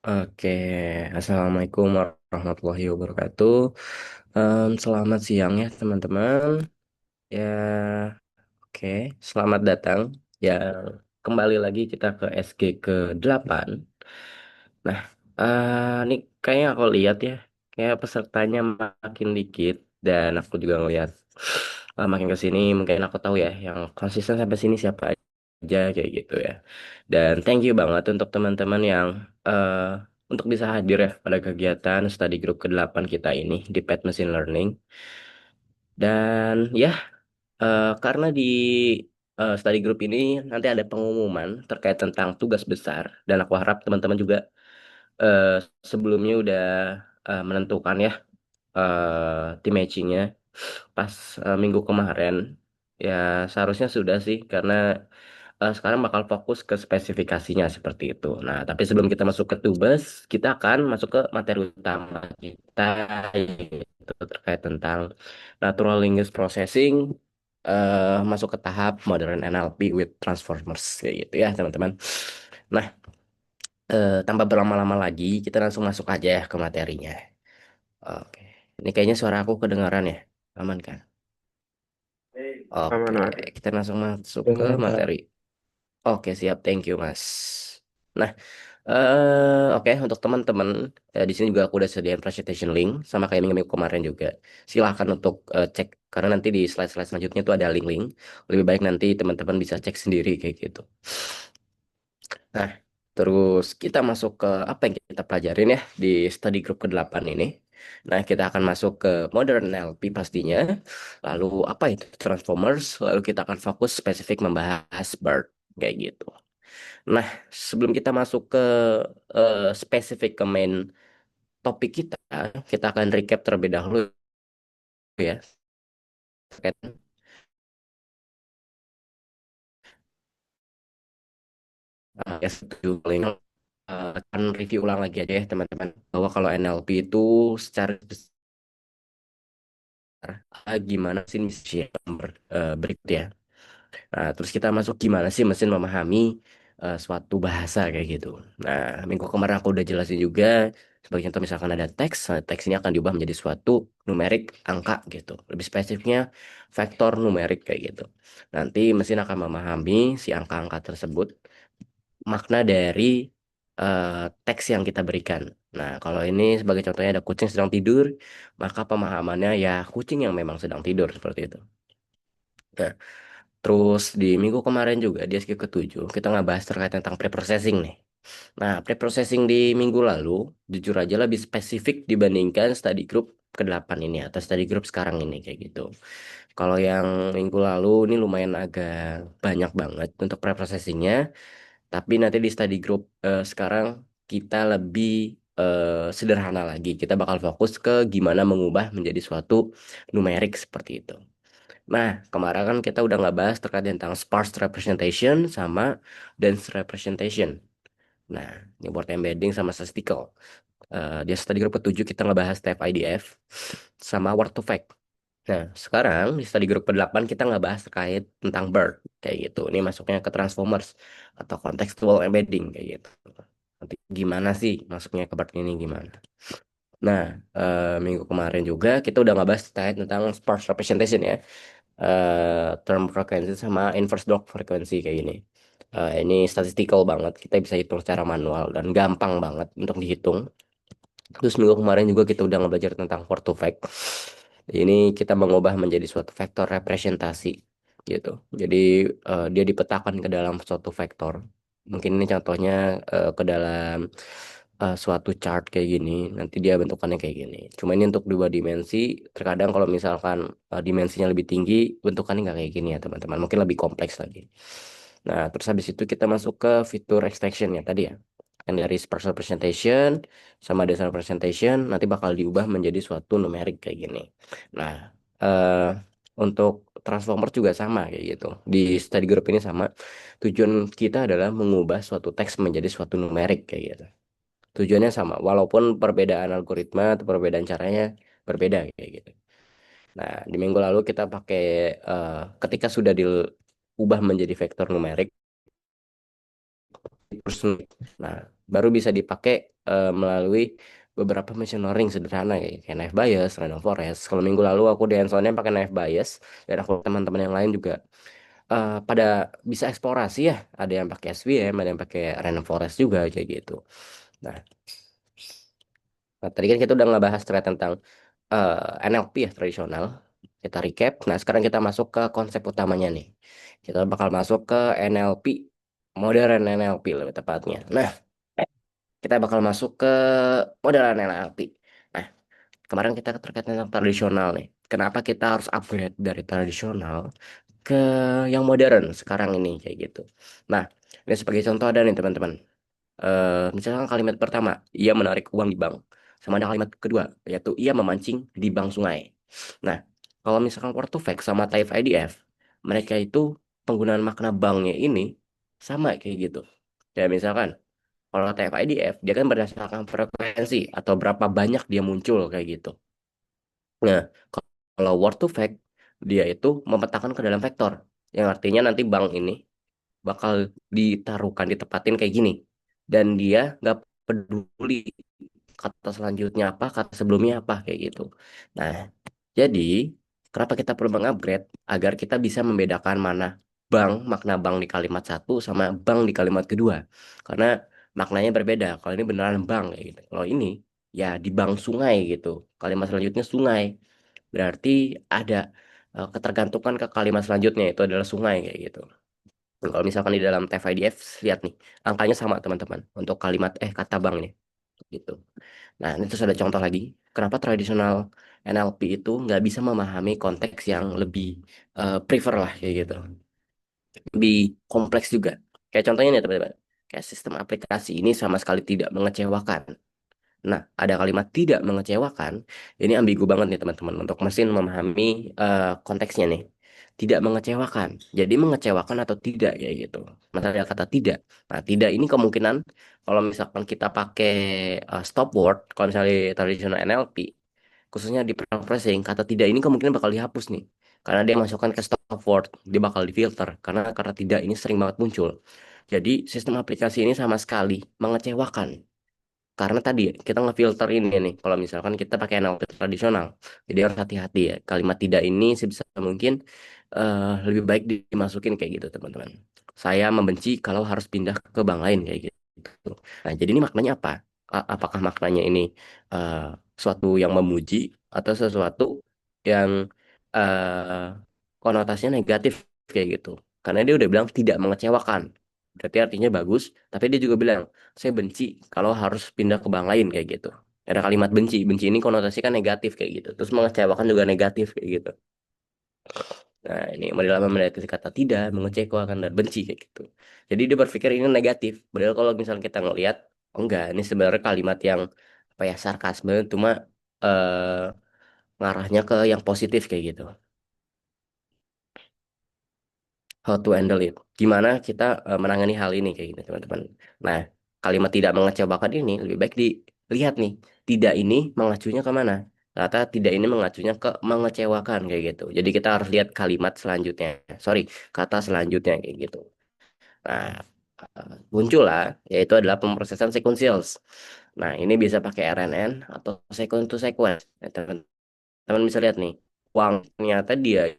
Oke, Assalamualaikum warahmatullahi wabarakatuh. Selamat siang ya teman-teman. Ya, oke, selamat datang. Ya, kembali lagi kita ke SG ke-8. Nah, ini kayaknya aku lihat ya, kayak pesertanya makin dikit dan aku juga ngelihat makin ke sini mungkin aku tahu ya yang konsisten sampai sini siapa aja kayak gitu ya. Dan thank you banget untuk teman-teman yang eh, untuk bisa hadir ya pada kegiatan study group ke-8 kita ini di Pet Machine Learning. Dan ya, karena di study group ini nanti ada pengumuman terkait tentang tugas besar dan aku harap teman-teman juga eh, sebelumnya udah menentukan ya tim matchingnya pas minggu kemarin ya seharusnya sudah sih karena sekarang bakal fokus ke spesifikasinya seperti itu. Nah, tapi sebelum kita masuk ke tubes, kita akan masuk ke materi utama kita yaitu terkait tentang Natural Language Processing masuk ke tahap Modern NLP with Transformers kayak gitu ya, teman-teman. Nah, tanpa berlama-lama lagi, kita langsung masuk aja ya ke materinya. Oke. Ini kayaknya suara aku kedengaran ya. Aman kan? Oke, Aman, Mas. kita langsung masuk ke Dengar, Kak. materi. Oke, siap. Thank you, Mas. Nah, oke untuk teman-teman di sini juga aku udah sediain presentation link sama kayak minggu-minggu kemarin juga. Silahkan untuk cek karena nanti di slide-slide selanjutnya tuh ada link-link. Lebih baik nanti teman-teman bisa cek sendiri kayak gitu. Nah, terus kita masuk ke apa yang kita pelajarin ya di study group ke-8 ini. Nah, kita akan masuk ke modern NLP pastinya. Lalu apa itu Transformers? Lalu kita akan fokus spesifik membahas BERT kayak gitu. Nah, sebelum kita masuk ke spesifik ke main topik kita akan recap terlebih dahulu ya. Terkait, ya, setuju. Akan review ulang lagi aja ya teman-teman. Bahwa kalau NLP itu secara gimana sih misi berikut ya. Nah, terus kita masuk gimana sih mesin memahami suatu bahasa kayak gitu. Nah, minggu kemarin aku udah jelasin juga. Sebagai contoh misalkan ada teks, nah, teks ini akan diubah menjadi suatu numerik angka gitu. Lebih spesifiknya vektor numerik kayak gitu. Nanti mesin akan memahami si angka-angka tersebut, makna dari eh, teks yang kita berikan. Nah, kalau ini sebagai contohnya ada kucing sedang tidur, maka pemahamannya ya kucing yang memang sedang tidur seperti itu. Nah, terus di minggu kemarin juga di SQ ke-7 kita nggak bahas terkait tentang preprocessing nih. Nah, preprocessing di minggu lalu jujur aja lebih spesifik dibandingkan study group ke-8 ini atau study group sekarang ini kayak gitu. Kalau yang minggu lalu ini lumayan agak banyak banget untuk preprocessingnya, tapi nanti di study group sekarang kita lebih sederhana lagi. Kita bakal fokus ke gimana mengubah menjadi suatu numerik seperti itu. Nah, kemarin kan kita udah nggak bahas terkait tentang sparse representation sama dense representation. Nah, ini word embedding sama statistical. Di study group ke-7 kita ngebahas TF-IDF sama word to fact. Nah, sekarang di study group ke-8 kita nggak bahas terkait tentang BERT kayak gitu. Ini masuknya ke transformers atau contextual embedding kayak gitu. Nanti gimana sih masuknya ke BERT ini gimana? Nah, minggu kemarin juga kita udah nggak bahas terkait tentang sparse representation ya, term frekuensi sama inverse dog frekuensi kayak gini. Ini statistical banget, kita bisa hitung secara manual dan gampang banget untuk dihitung. Terus minggu kemarin juga kita udah belajar tentang word to fact. Ini kita mengubah menjadi suatu vektor representasi gitu. Jadi dia dipetakan ke dalam suatu vektor. Mungkin ini contohnya ke dalam suatu chart kayak gini. Nanti dia bentukannya kayak gini. Cuma ini untuk dua dimensi. Terkadang kalau misalkan dimensinya lebih tinggi, bentukannya nggak kayak gini ya teman-teman. Mungkin lebih kompleks lagi. Nah, terus habis itu kita masuk ke fitur extraction ya tadi ya. Yang dari sparse representation sama data representation nanti bakal diubah menjadi suatu numerik kayak gini. Nah, eh, untuk transformer juga sama kayak gitu. Di study group ini sama. Tujuan kita adalah mengubah suatu teks menjadi suatu numerik kayak gitu. Tujuannya sama, walaupun perbedaan algoritma atau perbedaan caranya berbeda kayak gitu. Nah, di minggu lalu kita pakai eh, ketika sudah diubah menjadi vektor numerik, person. Nah, baru bisa dipakai melalui beberapa machine learning sederhana kayak Naive Bayes, Random Forest. Kalau minggu lalu aku di hands-on-nya pakai Naive Bayes, dan aku teman-teman yang lain juga pada bisa eksplorasi ya. Ada yang pakai SVM, ada yang pakai Random Forest juga kayak gitu. Nah, tadi kan kita udah ngebahas terkait tentang NLP ya tradisional. Kita recap. Nah, sekarang kita masuk ke konsep utamanya nih. Kita bakal masuk ke NLP, modern NLP lebih tepatnya. Nah, kita bakal masuk ke modern NLP. Nah, kemarin kita terkait tentang tradisional nih. Kenapa kita harus upgrade dari tradisional ke yang modern sekarang ini kayak gitu. Nah, ini sebagai contoh ada nih teman-teman. Misalkan kalimat pertama, ia menarik uang di bank. Sama ada kalimat kedua, yaitu ia memancing di bank sungai. Nah, kalau misalkan word to fact sama type IDF, mereka itu penggunaan makna banknya ini sama kayak gitu. Kayak misalkan, kalau type IDF, dia kan berdasarkan frekuensi atau berapa banyak dia muncul kayak gitu. Nah, kalau word to fact, dia itu memetakan ke dalam vektor. Yang artinya nanti bank ini bakal ditaruhkan, ditepatin kayak gini. Dan dia nggak peduli kata selanjutnya apa, kata sebelumnya apa, kayak gitu. Nah, jadi kenapa kita perlu mengupgrade agar kita bisa membedakan mana bank, makna bank di kalimat satu sama bank di kalimat kedua. Karena maknanya berbeda. Kalau ini beneran bank kayak gitu. Kalau ini ya di bank sungai gitu. Kalimat selanjutnya sungai. Berarti ada ketergantungan ke kalimat selanjutnya itu adalah sungai kayak gitu. Kalau misalkan di dalam TF-IDF, lihat nih, angkanya sama teman-teman untuk kalimat kata banknya gitu. Nah, ini terus ada contoh lagi. Kenapa tradisional NLP itu nggak bisa memahami konteks yang lebih prefer lah kayak gitu, lebih kompleks juga. Kayak contohnya nih teman-teman, kayak sistem aplikasi ini sama sekali tidak mengecewakan. Nah, ada kalimat tidak mengecewakan. Ini ambigu banget nih teman-teman untuk mesin memahami konteksnya nih. Tidak mengecewakan. Jadi mengecewakan atau tidak kayak gitu. Masa ada kata tidak. Nah, tidak ini kemungkinan kalau misalkan kita pakai stop word, kalau misalnya tradisional NLP, khususnya di paraphrasing, kata tidak ini kemungkinan bakal dihapus nih. Karena dia masukkan ke stop word, dia bakal difilter. Karena kata tidak ini sering banget muncul. Jadi sistem aplikasi ini sama sekali mengecewakan karena tadi kita ngefilter ini nih, kalau misalkan kita pakai NLP tradisional, jadi harus hati-hati ya. Kalimat tidak ini sebisa mungkin lebih baik dimasukin kayak gitu, teman-teman. Saya membenci kalau harus pindah ke bank lain kayak gitu. Nah, jadi ini maknanya apa? Apakah maknanya ini eh, suatu yang memuji atau sesuatu yang eh, konotasinya negatif kayak gitu? Karena dia udah bilang tidak mengecewakan. Berarti artinya bagus, tapi dia juga bilang saya benci kalau harus pindah ke bank lain kayak gitu. Ada kalimat benci, benci ini konotasi kan negatif kayak gitu. Terus mengecewakan juga negatif kayak gitu. Nah, ini model apa mendeteksi kata tidak, mengecewakan dan benci kayak gitu. Jadi dia berpikir ini negatif. Padahal kalau misalnya kita ngelihat, oh enggak, ini sebenarnya kalimat yang apa ya sarkasme, cuma ngarahnya ke yang positif kayak gitu. How to handle it. Gimana kita menangani hal ini kayak gitu teman-teman. Nah, kalimat tidak mengecewakan ini lebih baik dilihat nih. Tidak ini mengacunya ke mana? Kata tidak ini mengacunya ke mengecewakan kayak gitu. Jadi kita harus lihat kalimat selanjutnya. Sorry, kata selanjutnya kayak gitu. Nah, muncullah yaitu adalah pemrosesan sequentials. Nah, ini bisa pakai RNN atau sequence to sequence. Nah, teman bisa lihat nih, uang ternyata dia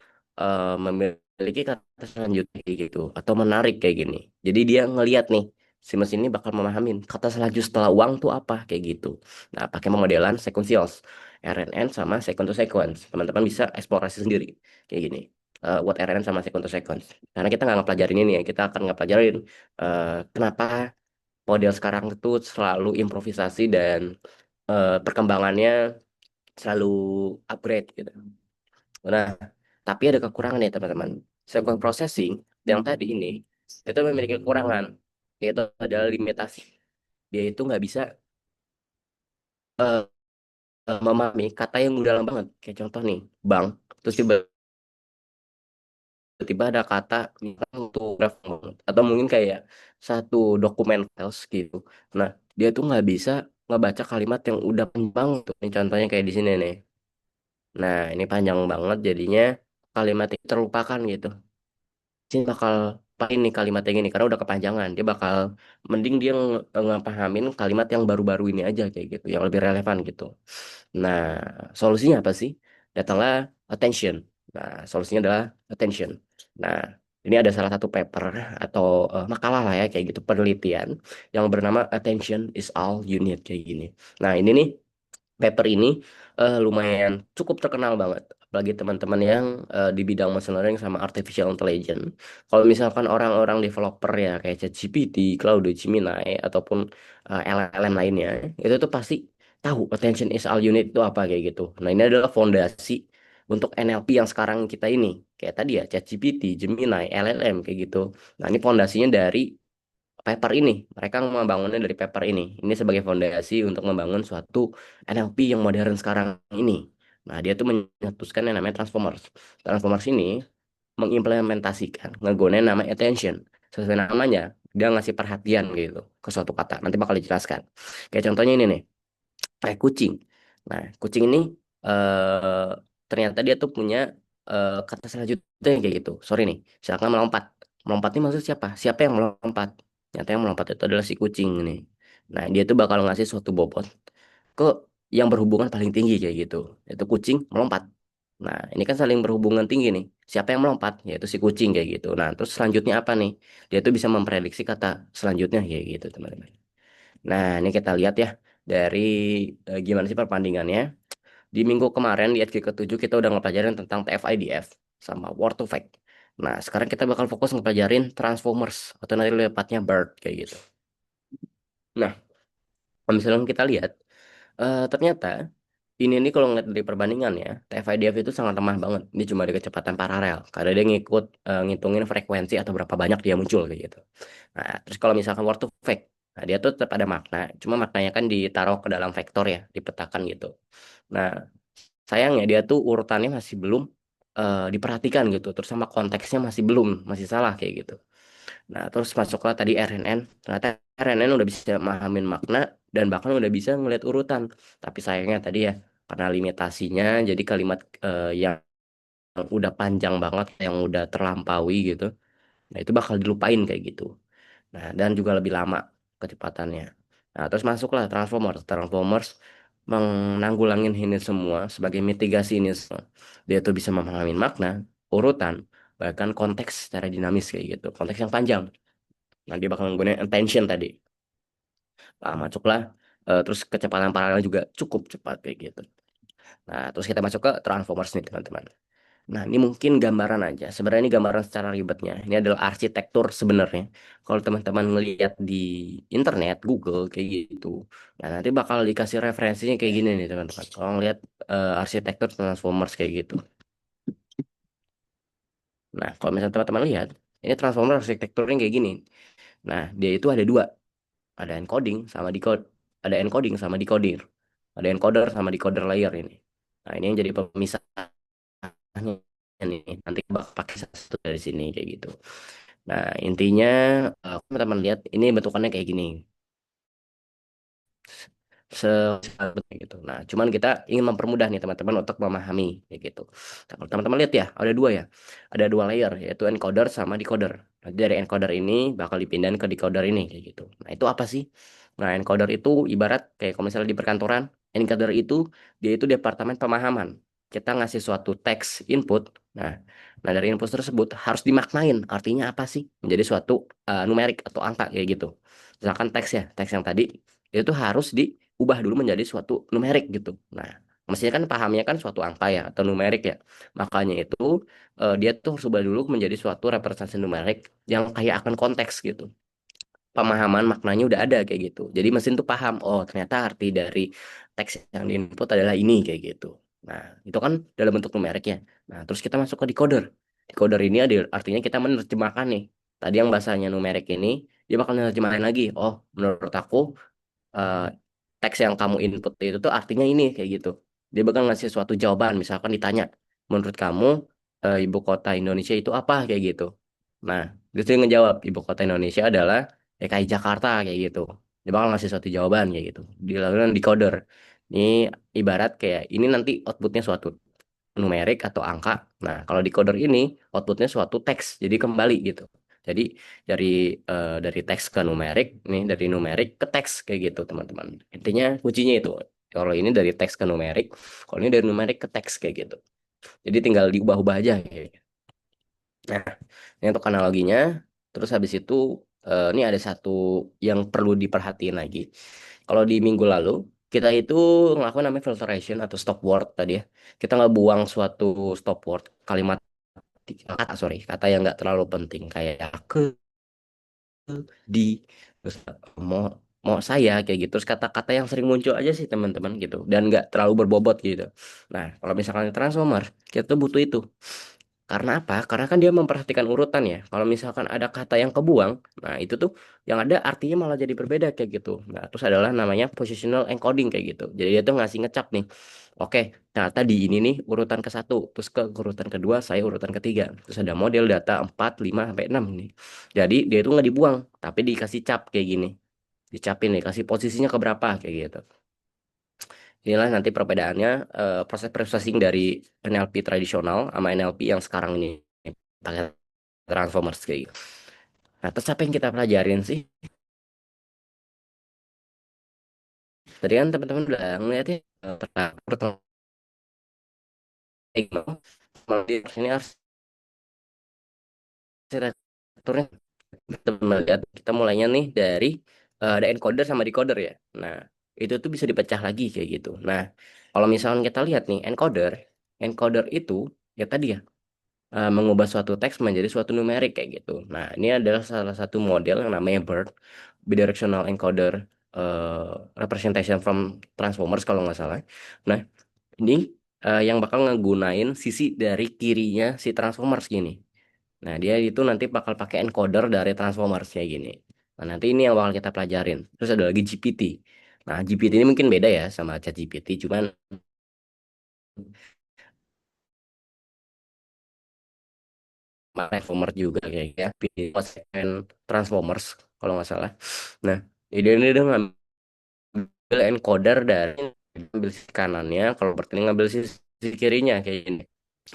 memiliki kata selanjutnya kayak gitu atau menarik kayak gini. Jadi dia ngelihat nih si mesin ini bakal memahamin kata selanjut setelah uang tuh apa kayak gitu. Nah, pakai pemodelan sequentials, RNN sama sequence to sequence. Teman-teman bisa eksplorasi sendiri kayak gini. What RNN sama sequence to sequence. Karena kita nggak ngepelajarin ini ya, kita akan ngepelajarin kenapa model sekarang itu selalu improvisasi dan perkembangannya selalu upgrade gitu. Nah, tapi ada kekurangan ya teman-teman. Sequence processing yang tadi ini itu memiliki kekurangan, yaitu adalah limitasi. Dia itu nggak bisa eh, memahami kata yang dalam banget. Kayak contoh nih, bank. Terus tiba-tiba ada kata misalkan untuk graf atau mungkin kayak satu dokumen files gitu. Nah, dia tuh nggak bisa ngebaca kalimat yang udah panjang tuh. Ini contohnya kayak di sini nih. Nah, ini panjang banget jadinya kalimat itu terlupakan gitu. Sini bakal ngelupain nih kalimat yang ini karena udah kepanjangan. Dia bakal mending dia ngepahamin kalimat yang baru-baru ini aja kayak gitu, yang lebih relevan gitu. Nah, solusinya apa sih? Datanglah attention. Nah, solusinya adalah attention. Nah, ini ada salah satu paper atau makalah lah ya kayak gitu, penelitian yang bernama Attention is all you need kayak gini. Nah, ini nih paper ini lumayan cukup terkenal banget bagi teman-teman yang di bidang machine learning sama artificial intelligence. Kalau misalkan orang-orang developer ya kayak ChatGPT, Claude, Gemini ataupun LLM lainnya, itu tuh pasti tahu attention is all unit itu apa kayak gitu. Nah, ini adalah fondasi untuk NLP yang sekarang kita ini. Kayak tadi ya ChatGPT, Gemini, LLM kayak gitu. Nah, ini fondasinya dari paper ini. Mereka membangunnya dari paper ini. Ini sebagai fondasi untuk membangun suatu NLP yang modern sekarang ini. Nah, dia tuh menyetuskan yang namanya Transformers. Transformers ini mengimplementasikan, ngegunain nama attention. Sesuai namanya, dia ngasih perhatian gitu ke suatu kata. Nanti bakal dijelaskan. Kayak contohnya ini nih, kayak kucing. Nah, kucing ini eh ternyata dia tuh punya kata selanjutnya kayak gitu. Sorry nih, misalkan melompat. Melompat ini maksud siapa? Siapa yang melompat? Nyata yang melompat itu adalah si kucing nih. Nah, dia tuh bakal ngasih suatu bobot ke yang berhubungan paling tinggi kayak gitu. Yaitu kucing melompat. Nah, ini kan saling berhubungan tinggi nih. Siapa yang melompat? Yaitu si kucing kayak gitu. Nah, terus selanjutnya apa nih? Dia tuh bisa memprediksi kata selanjutnya kayak gitu, teman-teman. Nah, ini kita lihat ya dari gimana sih perbandingannya. Di minggu kemarin di HQ ke-7 kita udah ngepelajarin tentang TF-IDF sama Word to Fact. Nah, sekarang kita bakal fokus ngepelajarin Transformers atau nanti lepatnya Bird kayak gitu. Nah, kalau misalnya kita lihat, ternyata ini nih kalau ngeliat dari perbandingan ya, TF-IDF itu sangat lemah banget. Dia cuma di kecepatan paralel. Karena dia ngikut ngitungin frekuensi atau berapa banyak dia muncul kayak gitu. Nah, terus kalau misalkan Word to Fact, nah dia tuh tetap ada makna. Cuma maknanya kan ditaruh ke dalam vektor ya, dipetakan gitu. Nah, sayangnya dia tuh urutannya masih belum diperhatikan gitu. Terus sama konteksnya masih belum, masih salah kayak gitu. Nah, terus masuklah tadi RNN. Ternyata RNN udah bisa memahamin makna dan bahkan udah bisa ngeliat urutan. Tapi sayangnya tadi ya, karena limitasinya, jadi kalimat yang udah panjang banget, yang udah terlampaui gitu. Nah, itu bakal dilupain kayak gitu. Nah, dan juga lebih lama kecepatannya. Nah, terus masuklah Transformers. Transformers menanggulangin ini semua sebagai mitigasi ini semua. Dia tuh bisa memahami makna, urutan, bahkan konteks secara dinamis kayak gitu. Konteks yang panjang. Nah, dia bakal menggunakan attention tadi. Nah, masuklah. Terus kecepatan paralel juga cukup cepat kayak gitu. Nah, terus kita masuk ke Transformers nih, teman-teman. Nah, ini mungkin gambaran aja. Sebenarnya ini gambaran secara ribetnya. Ini adalah arsitektur sebenarnya. Kalau teman-teman ngelihat di internet, Google kayak gitu. Nah, nanti bakal dikasih referensinya kayak gini nih, teman-teman. Kalau ngelihat arsitektur Transformers kayak gitu. Nah, kalau misalnya teman-teman lihat, ini Transformers arsitekturnya kayak gini. Nah, dia itu ada dua. Ada encoding sama decode. Ada encoding sama decoder. Ada encoder sama decoder layer ini. Nah, ini yang jadi pemisahnya nih. Nanti bakal pakai satu dari sini kayak gitu. Nah, intinya teman-teman lihat ini bentukannya kayak gini. Se gitu. Nah, cuman kita ingin mempermudah nih teman-teman untuk memahami kayak gitu. Nah, kalau teman-teman lihat ya, ada dua ya. Ada dua layer yaitu encoder sama decoder. Nah, dari encoder ini bakal dipindahin ke decoder ini kayak gitu. Nah, itu apa sih? Nah, encoder itu ibarat kayak kalau misalnya di perkantoran, encoder itu dia itu departemen pemahaman. Kita ngasih suatu teks input. Nah, nah dari input tersebut harus dimaknain. Artinya apa sih? Menjadi suatu numerik atau angka kayak gitu. Misalkan teks ya, teks yang tadi itu tuh harus diubah dulu menjadi suatu numerik gitu. Nah, mestinya kan pahamnya kan suatu angka ya atau numerik ya. Makanya itu dia tuh harus ubah dulu menjadi suatu representasi numerik yang kaya akan konteks gitu. Pemahaman maknanya udah ada kayak gitu. Jadi mesin tuh paham, oh ternyata arti dari teks yang diinput adalah ini kayak gitu. Nah, itu kan dalam bentuk numerik ya. Nah, terus kita masuk ke decoder. Decoder ini artinya kita menerjemahkan nih. Tadi yang bahasanya numerik ini, dia bakal menerjemahkan lagi. Oh, menurut aku eh, teks yang kamu input itu tuh artinya ini kayak gitu. Dia bakal ngasih suatu jawaban, misalkan ditanya, menurut kamu ibu kota Indonesia itu apa kayak gitu. Nah, dia tuh ngejawab ibu kota Indonesia adalah DKI Jakarta kayak gitu. Dia bakal ngasih suatu jawaban kayak gitu. Dilakukan decoder. Ini ibarat kayak ini nanti outputnya suatu numerik atau angka. Nah, kalau decoder ini outputnya suatu teks, jadi kembali gitu. Jadi dari dari teks ke numerik, nih dari numerik ke teks kayak gitu teman-teman. Intinya kuncinya itu. Kalau ini dari teks ke numerik, kalau ini dari numerik ke teks kayak gitu. Jadi tinggal diubah-ubah aja kayak gitu. Nah, ini untuk analoginya. Terus habis itu ini ada satu yang perlu diperhatiin lagi. Kalau di minggu lalu kita itu ngelakuin namanya filtration atau stop word tadi ya. Kita nggak buang suatu stop word kalimat kata sorry kata yang nggak terlalu penting kayak ke di terus mau mau saya kayak gitu terus kata-kata yang sering muncul aja sih teman-teman gitu dan nggak terlalu berbobot gitu. Nah kalau misalkan transformer kita tuh butuh itu karena apa? Karena kan dia memperhatikan urutan ya. Kalau misalkan ada kata yang kebuang, nah itu tuh yang ada artinya malah jadi berbeda kayak gitu. Nah, terus adalah namanya positional encoding kayak gitu. Jadi dia tuh ngasih ngecap nih. Oke, data di ini nih urutan ke satu, terus ke urutan kedua, saya urutan ketiga. Terus ada model data 4, 5, sampai 6 nih. Jadi dia itu nggak dibuang, tapi dikasih cap kayak gini. Dicapin nih, kasih posisinya ke berapa kayak gitu. Inilah nanti perbedaannya proses processing dari NLP tradisional sama NLP yang sekarang ini pakai Transformers kayak gitu. Nah, terus apa yang kita pelajarin sih? Tadi kan teman-teman udah ngeliatnya pertama ini arsitekturnya kita melihat kita mulainya nih dari ada encoder sama decoder ya. Nah, itu tuh bisa dipecah lagi kayak gitu. Nah, kalau misalnya kita lihat nih encoder itu ya tadi ya mengubah suatu teks menjadi suatu numerik kayak gitu. Nah, ini adalah salah satu model yang namanya BERT, Bidirectional Encoder Representation from Transformers kalau nggak salah. Nah, ini yang bakal ngegunain sisi dari kirinya si Transformers gini. Nah, dia itu nanti bakal pakai encoder dari Transformers kayak gini. Nah, nanti ini yang bakal kita pelajarin. Terus ada lagi GPT. Nah, GPT ini mungkin beda ya sama ChatGPT, cuman Transformer juga kayak ya, segmen Transformers kalau nggak salah. Nah, ini dia ngambil encoder dari ngambil sisi kanannya, kalau berarti ngambil sisi kirinya kayak gini.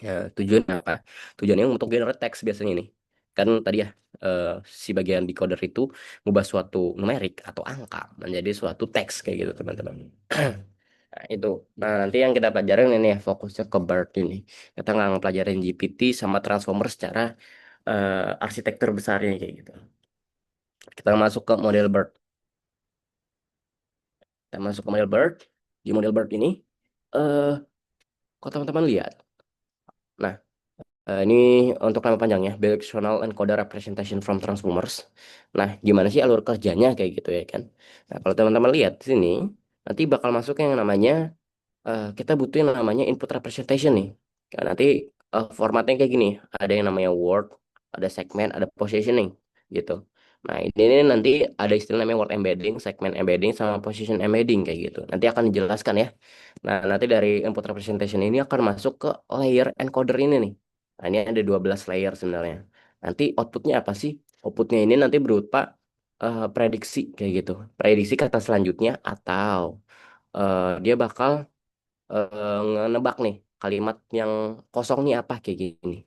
Ya, tujuannya apa? Tujuannya untuk generate teks biasanya ini. Kan tadi ya eh, si bagian decoder itu mengubah suatu numerik atau angka menjadi suatu teks kayak gitu teman-teman. Nah, itu. Nah, nanti yang kita pelajarin ini ya fokusnya ke BERT ini. Kita nggak ngepelajarin GPT sama Transformer secara arsitektur besarnya kayak gitu. Kita masuk ke model BERT. Kita masuk ke model BERT. Di model BERT ini, eh kalau teman-teman lihat. Nah, ini untuk nama panjangnya, Bidirectional Encoder Representation from Transformers. Nah, gimana sih alur kerjanya kayak gitu ya kan? Nah, kalau teman-teman lihat di sini, nanti bakal masuk yang namanya kita butuh yang namanya input representation nih. Ya, nanti formatnya kayak gini, ada yang namanya word, ada segmen, ada positioning gitu. Nah, ini nanti ada istilah namanya word embedding, segment embedding, sama position embedding kayak gitu. Nanti akan dijelaskan ya. Nah, nanti dari input representation ini akan masuk ke layer encoder ini nih. Nah, ini ada 12 layer sebenarnya. Nanti outputnya apa sih? Outputnya ini nanti berupa prediksi kayak gitu. Prediksi kata selanjutnya atau dia bakal ngebak nih kalimat yang kosong nih apa kayak gini.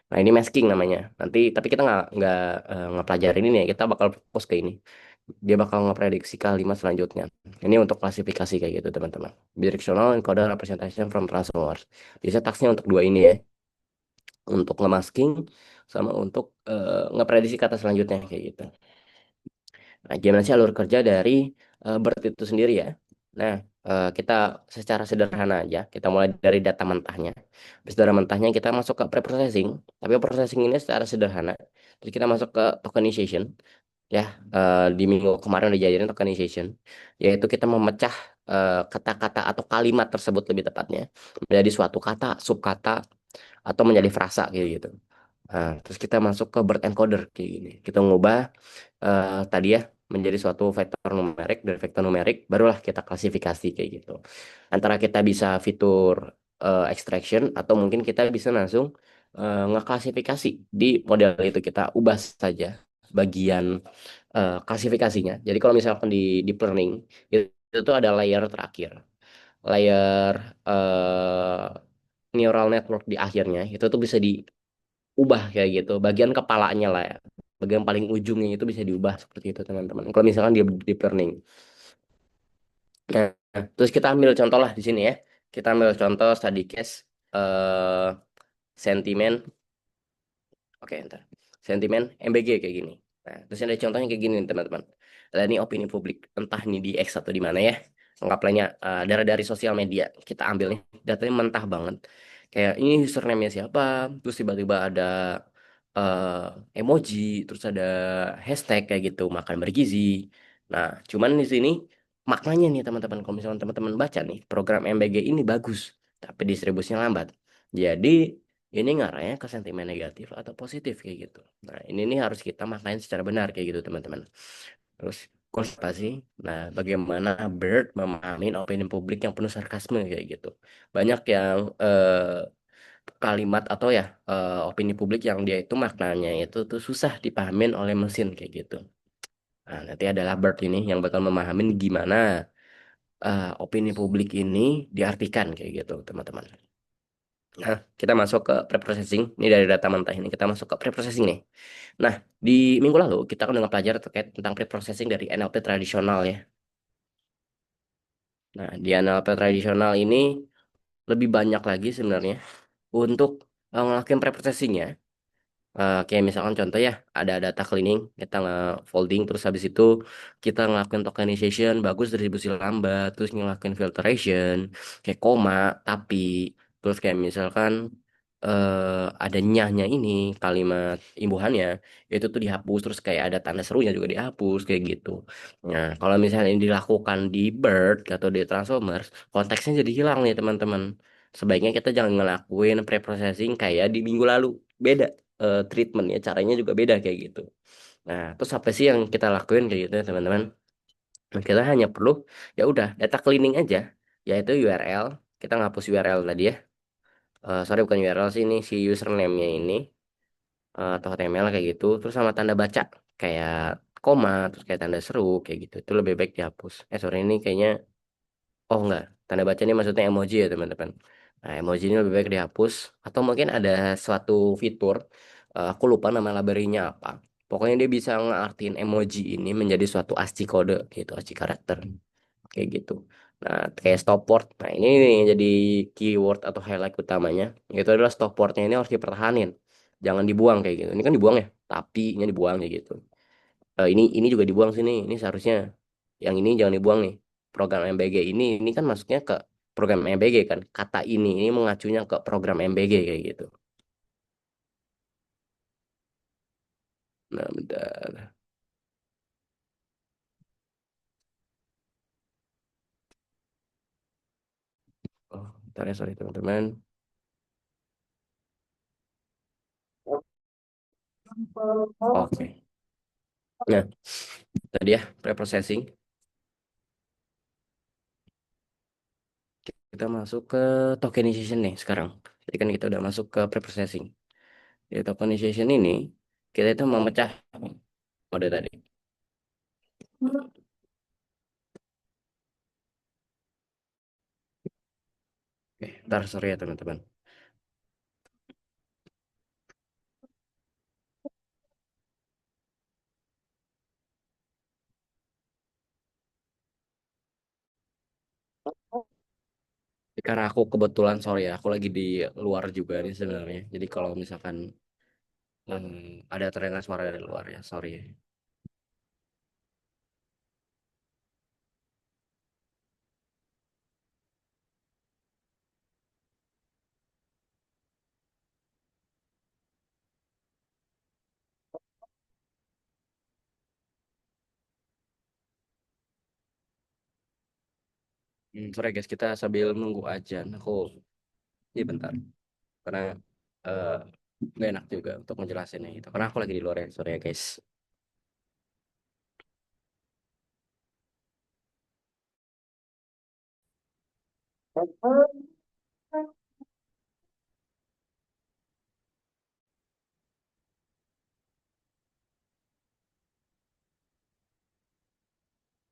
Nah ini masking namanya. Nanti tapi kita nggak pelajarin ini ya. Kita bakal fokus ke ini. Dia bakal ngeprediksi kalimat selanjutnya. Ini untuk klasifikasi kayak gitu teman-teman. Bidirectional encoder representation from transformers. Bisa taksnya untuk dua ini ya. Untuk ngemasking sama untuk ngeprediksi kata selanjutnya kayak gitu. Nah, gimana sih alur kerja dari BERT itu sendiri ya? Nah, kita secara sederhana aja, kita mulai dari data mentahnya. Habis data mentahnya kita masuk ke pre-processing, tapi processing ini secara sederhana. Terus kita masuk ke tokenization, ya di minggu kemarin udah diajarin tokenization, yaitu kita memecah kata-kata atau kalimat tersebut lebih tepatnya menjadi suatu kata, subkata, atau menjadi frasa kayak gitu. Nah, terus kita masuk ke bird encoder kayak gini. Kita ngubah tadi ya menjadi suatu vektor numerik dari vektor numerik barulah kita klasifikasi kayak gitu. Antara kita bisa fitur extraction atau mungkin kita bisa langsung ngeklasifikasi di model itu kita ubah saja bagian klasifikasinya. Jadi kalau misalkan di deep learning itu tuh ada layer terakhir, layer neural network di akhirnya itu tuh bisa diubah kayak gitu bagian kepalanya lah ya. bagian paling ujungnya itu bisa diubah seperti itu teman-teman. Kalau misalkan dia deep learning. Nah, terus kita ambil contoh lah di sini ya. Kita ambil contoh study case eh sentimen. Oke, ntar. Sentimen MBG kayak gini. Nah, terus ada contohnya kayak gini nih, teman-teman. Ada ini opini publik, entah ini di X atau di mana ya. Anggaplah dari sosial media. Kita ambil nih, datanya mentah banget. Kayak ini username-nya siapa, terus tiba-tiba ada emoji, terus ada hashtag kayak gitu, makan bergizi. Nah, cuman di sini maknanya nih teman-teman, kalau misalnya teman-teman baca nih, program MBG ini bagus, tapi distribusinya lambat. Jadi ini ngarahnya ke sentimen negatif atau positif kayak gitu. Nah, ini nih harus kita maknain secara benar kayak gitu, teman-teman. Terus konspirasi. Nah, bagaimana Bird memahami opini publik yang penuh sarkasme kayak gitu. Banyak yang kalimat atau ya opini publik yang dia itu maknanya itu tuh susah dipahamin oleh mesin kayak gitu. Nah, nanti adalah Bird ini yang bakal memahamin gimana opini publik ini diartikan kayak gitu, teman-teman. Nah, kita masuk ke preprocessing. Ini dari data mentah ini kita masuk ke preprocessing nih. Nah, di minggu lalu kita kan udah belajar terkait tentang preprocessing dari NLP tradisional ya. Nah, di NLP tradisional ini lebih banyak lagi sebenarnya untuk ngelakuin preprocessingnya. Kayak misalkan contoh ya, ada data cleaning, kita nge-folding, terus habis itu kita ngelakuin tokenization, bagus distribusi lambat, terus ngelakuin filtration, kayak koma, tapi, terus kayak misalkan ada nyahnya ini, kalimat imbuhannya, itu tuh dihapus, terus kayak ada tanda serunya juga dihapus, kayak gitu. Nah, kalau misalnya ini dilakukan di Bird atau di Transformers, konteksnya jadi hilang nih teman-teman. Sebaiknya kita jangan ngelakuin preprocessing kayak di minggu lalu. Beda treatmentnya caranya juga beda kayak gitu. Nah, terus apa sih yang kita lakuin kayak gitu ya, teman-teman? Nah, kita hanya perlu ya udah data cleaning aja, yaitu URL. Kita ngapus URL tadi ya. Sorry, bukan URL sih, ini si username-nya ini atau HTML kayak gitu. Terus sama tanda baca kayak koma, terus kayak tanda seru kayak gitu. Itu lebih baik dihapus. Sorry, ini kayaknya, oh enggak, tanda baca ini maksudnya emoji ya teman-teman. Nah, emoji ini lebih baik dihapus. Atau mungkin ada suatu fitur, aku lupa nama library-nya apa. Pokoknya dia bisa ngartiin emoji ini menjadi suatu ASCII kode gitu, ASCII karakter. Kayak gitu. Nah, kayak stopword. Nah, ini nih yang jadi keyword atau highlight utamanya. Itu adalah stopwordnya ini harus dipertahanin. Jangan dibuang kayak gitu. Ini kan dibuang ya, tapi ini dibuang kayak gitu. Ini juga dibuang sini. Ini seharusnya yang ini jangan dibuang nih. Program MBG ini kan masuknya ke program MBG kan. Kata ini mengacunya ke program MBG kayak gitu. Nah, bentar. Oh, bentar ya, sorry teman-teman. Oke. Nah, tadi ya preprocessing. Kita masuk ke tokenization nih sekarang. Jadi kan kita udah masuk ke preprocessing. Di tokenization ini kita itu memecah mode tadi. Oke, ntar sorry ya teman-teman. Karena aku kebetulan sorry ya, aku lagi di luar juga nih sebenarnya. Jadi kalau misalkan ada terdengar suara dari luar ya, sorry ya. Sorry guys, kita sambil nunggu aja. Aku ini bentar, karena eh nggak enak juga untuk menjelasinnya gitu. Karena aku lagi di luar ya, sorry ya guys.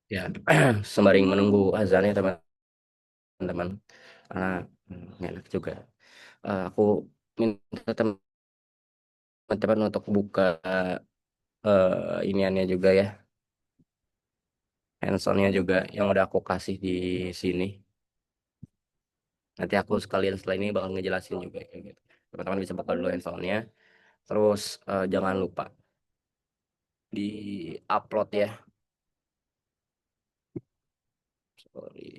Ya, sembari menunggu azannya teman-teman. Karena nggak enak juga. Aku minta teman-teman untuk buka iniannya juga ya, hands-onnya juga yang udah aku kasih di sini. Nanti aku sekalian setelah ini bakal ngejelasin juga kayak gitu. Teman-teman bisa buka dulu handphonenya. Terus jangan lupa di-upload ya. Sorry,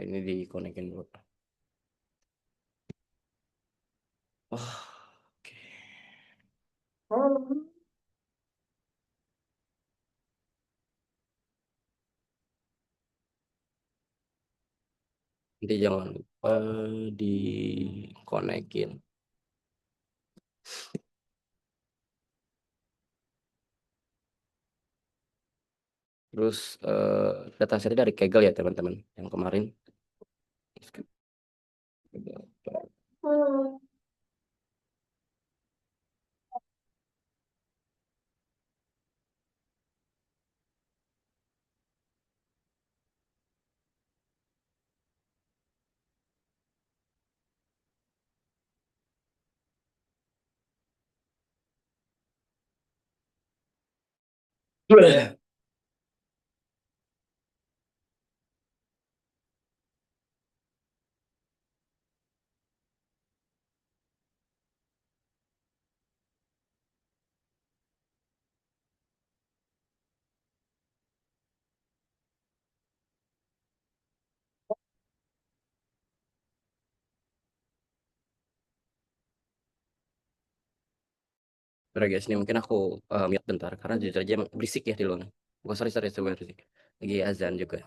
ini dikonekin dulu. Oh, oke. Nanti jangan lupa dikonekin. Terus data set dari Kaggle ya teman-teman. Yang kemarin. Udah guys, ini mungkin aku mute bentar karena jujur aja emang berisik ya di luar. Bukan sorry sorry sorry, berisik. Lagi azan juga.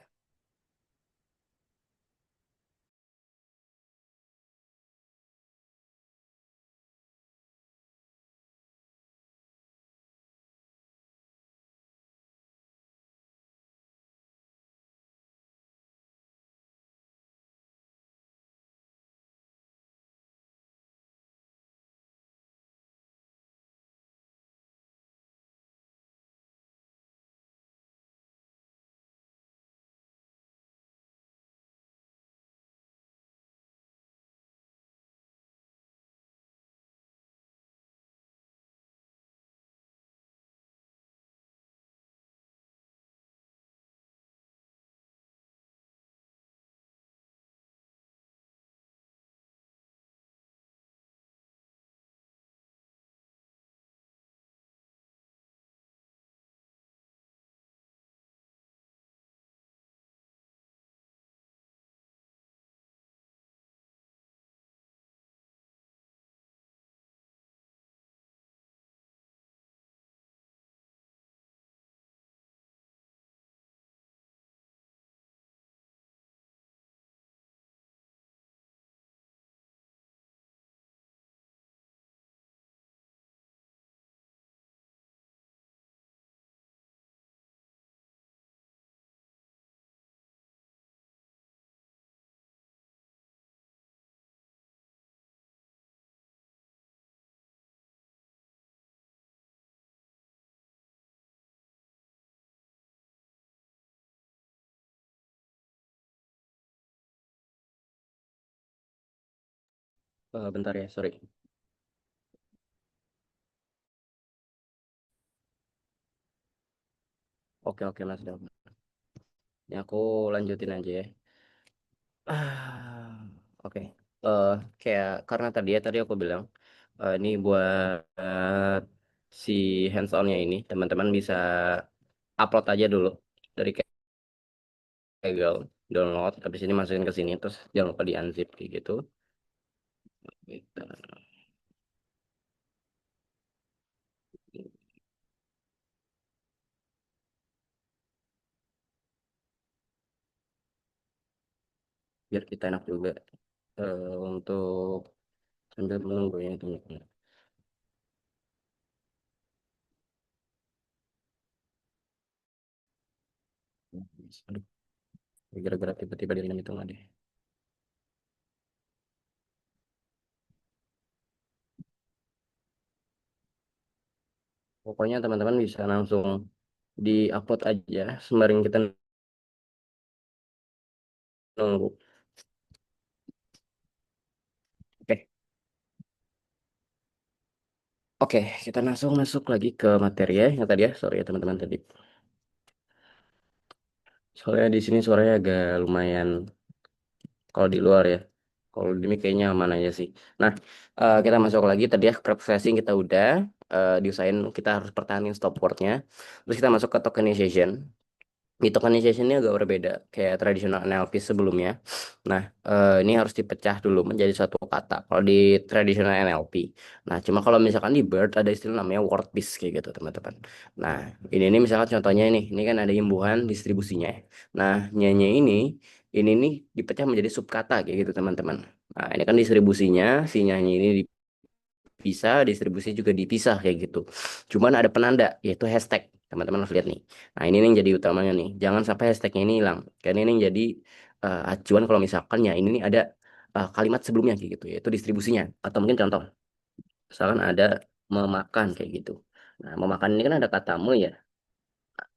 Bentar ya, sorry. Oke oke Mas Dam. Ini aku lanjutin aja ya. Ah, oke. Kayak karena tadi aku bilang ini buat si hands on-nya ini teman-teman bisa upload aja dulu dari Kaggle, download, habis ini masukin ke sini terus jangan lupa di unzip kayak gitu. Gitu. Biar kita enak juga untuk sambil menunggu ya teman-teman. Aduh, gara-gara tiba-tiba di itu nggak deh. Pokoknya teman-teman bisa langsung di-upload aja sembari kita nunggu. Oke. Oke, kita langsung masuk lagi ke materi ya, yang tadi ya. Sorry ya teman-teman tadi. Soalnya di sini suaranya agak lumayan kalau di luar ya. Kalau di sini kayaknya aman aja sih. Nah, kita masuk lagi tadi ya, processing kita udah diusahain kita harus pertahanin stop word-nya. Terus kita masuk ke tokenization. Di tokenization ini agak berbeda kayak tradisional NLP sebelumnya. Nah, ini harus dipecah dulu menjadi satu kata. Kalau di tradisional NLP. Nah, cuma kalau misalkan di Bird ada istilah namanya word piece kayak gitu, teman-teman. Nah, ini misalkan contohnya ini kan ada imbuhan distribusinya. Nah, nyanyi ini nih dipecah menjadi subkata kayak gitu, teman-teman. Nah, ini kan distribusinya, si nyanyi ini dipisah, distribusi juga dipisah kayak gitu. Cuman ada penanda yaitu hashtag. Teman-teman harus lihat nih. Nah, ini nih yang jadi utamanya nih. Jangan sampai hashtagnya ini hilang. Karena ini yang jadi acuan kalau misalkan ya ini nih ada kalimat sebelumnya kayak gitu yaitu distribusinya. Atau mungkin contoh, misalkan ada memakan kayak gitu. Nah, memakan ini kan ada kata me ya.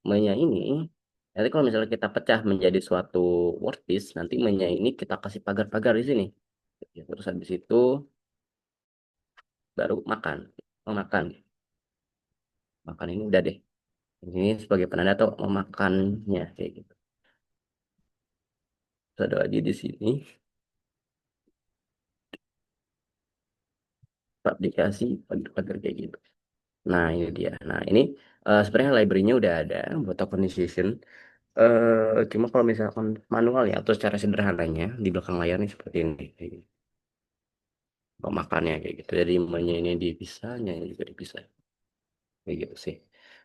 Me-nya ini nanti kalau misalnya kita pecah menjadi suatu word piece, nanti me-nya ini kita kasih pagar-pagar di sini. Terus habis itu baru makan. Memakan. Makan ini udah deh. Ini sebagai penanda atau memakannya kayak gitu. Terus ada lagi di sini aplikasi pagar kayak gitu. Nah, ini dia. Nah, ini sebenarnya library-nya udah ada buat tokenization. Cuma kalau misalkan manual ya atau secara sederhananya di belakang layar nih seperti ini. Kayak gitu. Pemakannya kayak gitu. Jadi menu ini dipisah, ini juga dipisah. Kayak gitu sih.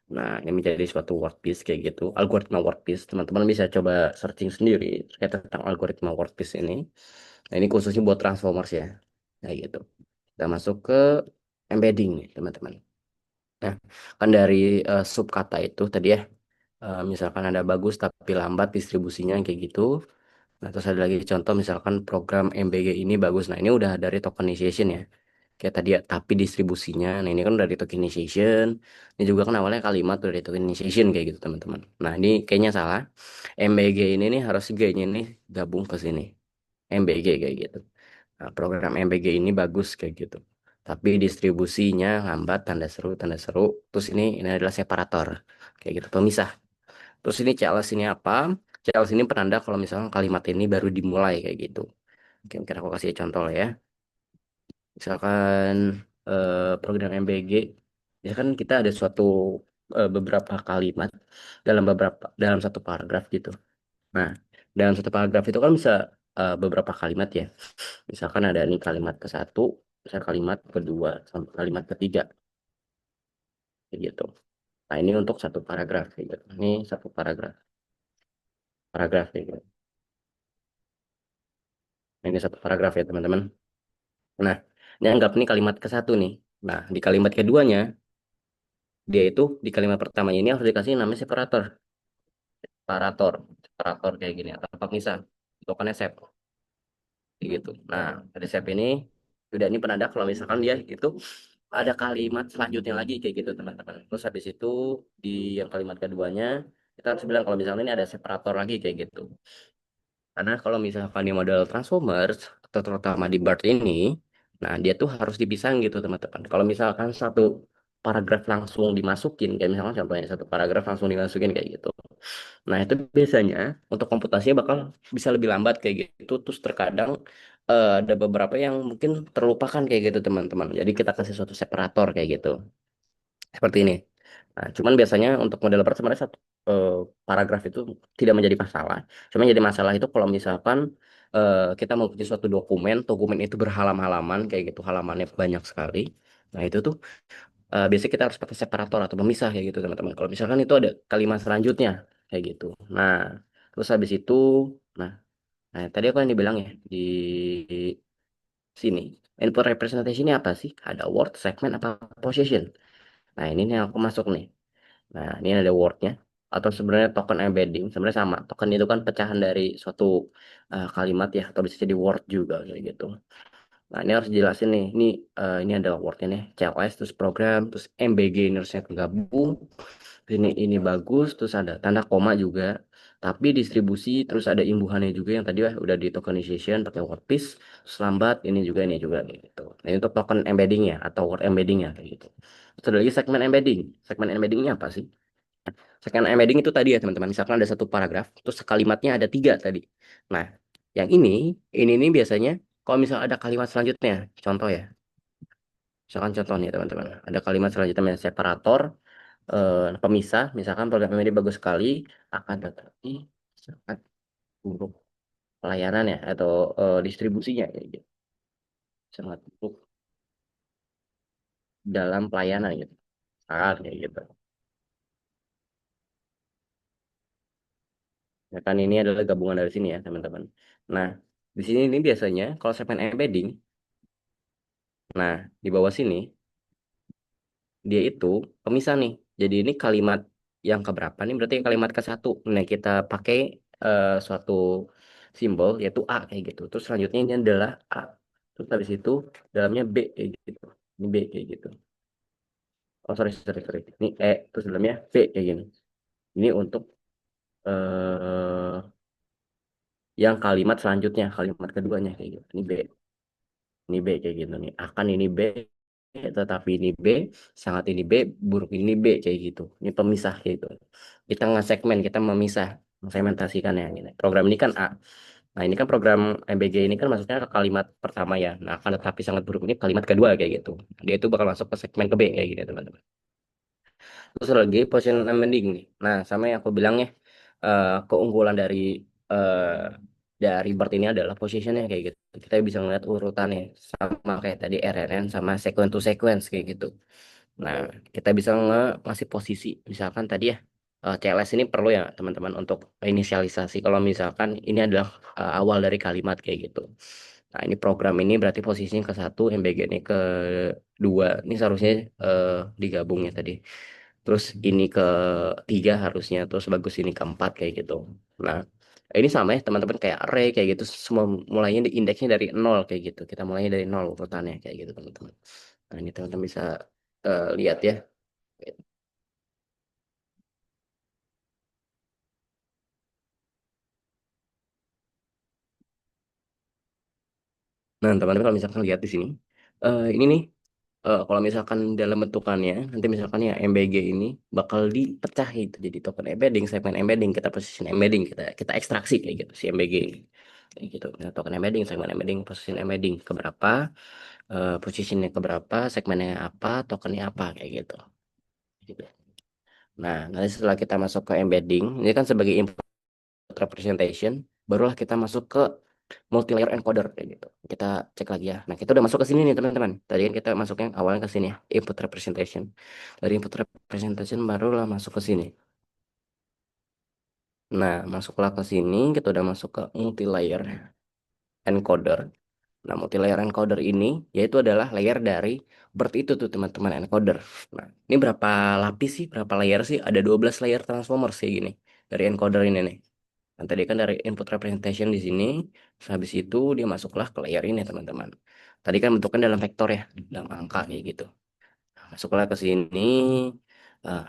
Nah, ini menjadi suatu word piece kayak gitu. Algoritma word piece. Teman-teman bisa coba searching sendiri terkait tentang algoritma word piece ini. Nah, ini khususnya buat transformers ya. Nah, gitu. Kita masuk ke embedding nih, teman-teman. Nah, kan dari subkata itu tadi ya, misalkan ada bagus tapi lambat distribusinya kayak gitu. Nah, terus ada lagi contoh misalkan program MBG ini bagus. Nah, ini udah dari tokenization ya. Kayak tadi ya, tapi distribusinya. Nah, ini kan dari tokenization. Ini juga kan awalnya kalimat dari tokenization kayak gitu, teman-teman. Nah, ini kayaknya salah. MBG ini nih harus G-nya ini gabung ke sini. MBG kayak gitu. Nah, program MBG ini bagus kayak gitu. Tapi distribusinya lambat, tanda seru, tanda seru. Terus ini adalah separator. Kayak gitu, pemisah. Terus ini CLS ini apa? CLS ini penanda kalau misalnya kalimat ini baru dimulai kayak gitu. Oke, mungkin aku kasih contoh lah ya. Misalkan program MBG, ya kan kita ada suatu beberapa kalimat dalam satu paragraf gitu. Nah, dalam satu paragraf itu kan bisa beberapa kalimat ya. Misalkan ada nih kalimat ke satu, misal kalimat kedua, sampai kalimat ketiga, kayak gitu. Nah, ini untuk satu paragraf, kayak gitu. Ini satu paragraf kayak gitu. Nah, ini satu paragraf ya, teman-teman. Nah, ini anggap nih kalimat ke satu nih. Nah, di kalimat keduanya, dia itu di kalimat pertama ini harus dikasih namanya separator. Separator kayak gini, atau pemisah. Bukannya sep, kayak gitu. Nah, dari sep ini, udah ini penanda kalau misalkan dia itu ada kalimat selanjutnya lagi kayak gitu teman-teman. Terus habis itu di yang kalimat keduanya kita harus bilang kalau misalnya ini ada separator lagi kayak gitu. Karena kalau misalkan di model Transformers atau terutama di BART ini, nah dia tuh harus dipisah gitu teman-teman. Kalau misalkan satu paragraf langsung dimasukin, kayak misalkan contohnya satu paragraf langsung dimasukin kayak gitu. Nah itu biasanya untuk komputasinya bakal bisa lebih lambat kayak gitu. Terus terkadang ada beberapa yang mungkin terlupakan kayak gitu teman-teman. Jadi kita kasih suatu separator kayak gitu. Seperti ini. Nah, cuman biasanya untuk model per sebenarnya satu eh, paragraf itu tidak menjadi masalah. Cuma jadi masalah itu kalau misalkan kita mau mempunyai suatu dokumen, dokumen itu berhalaman-halaman kayak gitu, halamannya banyak sekali. Nah, itu tuh biasanya kita harus pakai separator atau pemisah kayak gitu, teman-teman. Kalau misalkan itu ada kalimat selanjutnya kayak gitu. Nah, terus habis itu, nah, tadi aku yang dibilang ya di sini. Input representation ini apa sih? Ada word, segment, apa position. Nah, ini nih yang aku masuk nih. Nah, ini ada wordnya atau sebenarnya token embedding sebenarnya sama. Token itu kan pecahan dari suatu kalimat ya atau bisa jadi word juga kayak gitu. Nah, ini harus jelasin nih. Ini adalah wordnya nih. CLS terus program terus MBG ini harusnya tergabung. Ini bagus terus ada tanda koma juga. Tapi distribusi terus ada imbuhannya juga yang tadi udah di tokenization pakai workpiece, terus lambat ini juga kayak gitu. Nah, ini untuk token embedding ya atau word embedding ya kayak gitu. Terus ada lagi segmen embedding. Segmen embeddingnya apa sih? Segmen embedding itu tadi ya teman-teman. Misalkan ada satu paragraf, terus kalimatnya ada tiga tadi. Nah, yang ini biasanya kalau misal ada kalimat selanjutnya, contoh ya. Misalkan contoh nih teman-teman, ada kalimat selanjutnya namanya separator, pemisah. Misalkan program ini bagus sekali, akan tetapi sangat buruk pelayanan ya atau distribusinya kayak gitu. Sangat buruk dalam pelayanan gitu. Sangat kayak gitu. Ya kan ini adalah gabungan dari sini ya teman-teman. Nah, di sini ini biasanya kalau segmen embedding, nah di bawah sini dia itu pemisah nih. Jadi ini kalimat yang keberapa nih? Berarti kalimat ke satu. Nah kita pakai suatu simbol yaitu A kayak gitu. Terus selanjutnya ini adalah A. Terus habis itu dalamnya B kayak gitu. Ini B kayak gitu. Oh sorry. Ini E terus dalamnya B kayak gini. Ini untuk eh yang kalimat selanjutnya, kalimat keduanya kayak gitu. Ini B. Ini B kayak gitu nih. Akan ini B, tetapi ini B, sangat ini B, buruk ini B kayak gitu. Ini pemisah kayak gitu. Kita nge-segmen, kita memisah, mensegmentasikan ya. Gitu. Program ini kan A. Nah ini kan program MBG ini kan masuknya ke kalimat pertama ya. Nah akan tetapi sangat buruk ini kalimat kedua kayak gitu. Dia itu bakal masuk ke segmen ke B kayak gitu teman-teman. Terus lagi position amending nih. Nah sama yang aku bilang ya, keunggulan dari BERT ini adalah positionnya kayak gitu. Kita bisa ngeliat urutannya sama kayak tadi RNN sama sequence to sequence kayak gitu. Nah, kita bisa ngasih posisi. Misalkan tadi ya, CLS ini perlu ya teman-teman untuk inisialisasi. Kalau misalkan ini adalah awal dari kalimat kayak gitu. Nah, ini program ini berarti posisinya ke satu, MBG ini ke dua. Ini seharusnya eh, digabung ya tadi. Terus ini ke tiga harusnya, terus bagus ini keempat kayak gitu. Nah, ini sama ya teman-teman kayak array kayak gitu. Semua mulainya di indeksnya dari nol kayak gitu. Kita mulainya dari nol urutannya kayak gitu teman-teman. Nah, ini teman-teman bisa lihat ya. Nah, teman-teman kalau misalkan lihat di sini, ini nih, kalau misalkan dalam bentukannya, nanti misalkan ya MBG ini bakal dipecah itu jadi token embedding, segmen embedding, kita position embedding, kita kita ekstraksi kayak gitu si MBG ini. Kayak gitu. Nah, token embedding, segmen embedding, position embedding keberapa, positionnya keberapa, segmennya apa, tokennya apa kayak gitu. Gitu. Nah, nanti setelah kita masuk ke embedding, ini kan sebagai input representation, barulah kita masuk ke multi-layer encoder kayak gitu. Kita cek lagi ya. Nah, kita udah masuk ke sini nih teman-teman. Tadi kan kita masuknya awalnya ke sini ya, input representation. Dari input representation barulah masuk ke sini. Nah, masuklah ke sini, kita udah masuk ke multi-layer encoder. Nah, multi-layer encoder ini yaitu adalah layer dari BERT itu tuh teman-teman encoder. Nah, ini berapa lapis sih? Berapa layer sih? Ada 12 layer transformer sih gini dari encoder ini nih. Nah, tadi kan dari input representation di sini, terus habis itu dia masuklah ke layer ini teman-teman. Tadi kan bentuknya dalam vektor ya, dalam angka kayak gitu. Nah, masuklah ke sini.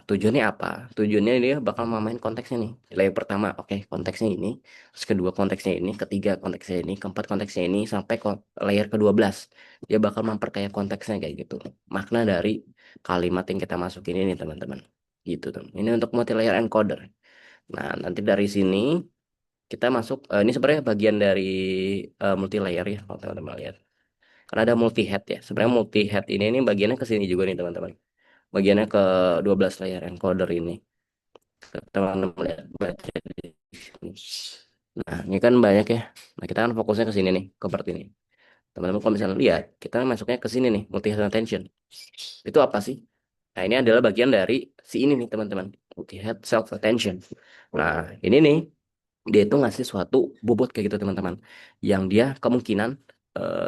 Tujuannya apa? Tujuannya dia bakal memain konteksnya nih. Layer pertama, oke, konteksnya ini. Terus kedua konteksnya ini, ketiga konteksnya ini, keempat konteksnya ini, sampai layer ke-12. Dia bakal memperkaya konteksnya kayak gitu. Makna dari kalimat yang kita masukin ini teman-teman. Gitu tuh. Ini untuk multi layer encoder. Nah, nanti dari sini kita masuk ini sebenarnya bagian dari multi layer ya kalau teman-teman lihat karena ada multi head ya sebenarnya multi head ini bagiannya ke sini juga nih teman-teman bagiannya ke 12 layer encoder ini. Teman-teman lihat baca di sini. Nah ini kan banyak ya. Nah kita kan fokusnya ke sini nih ke part ini teman-teman kalau misalnya lihat kita masuknya ke sini nih multi head attention itu apa sih. Nah ini adalah bagian dari si ini nih teman-teman multi head self attention. Nah ini nih dia itu ngasih suatu bobot kayak gitu teman-teman yang dia kemungkinan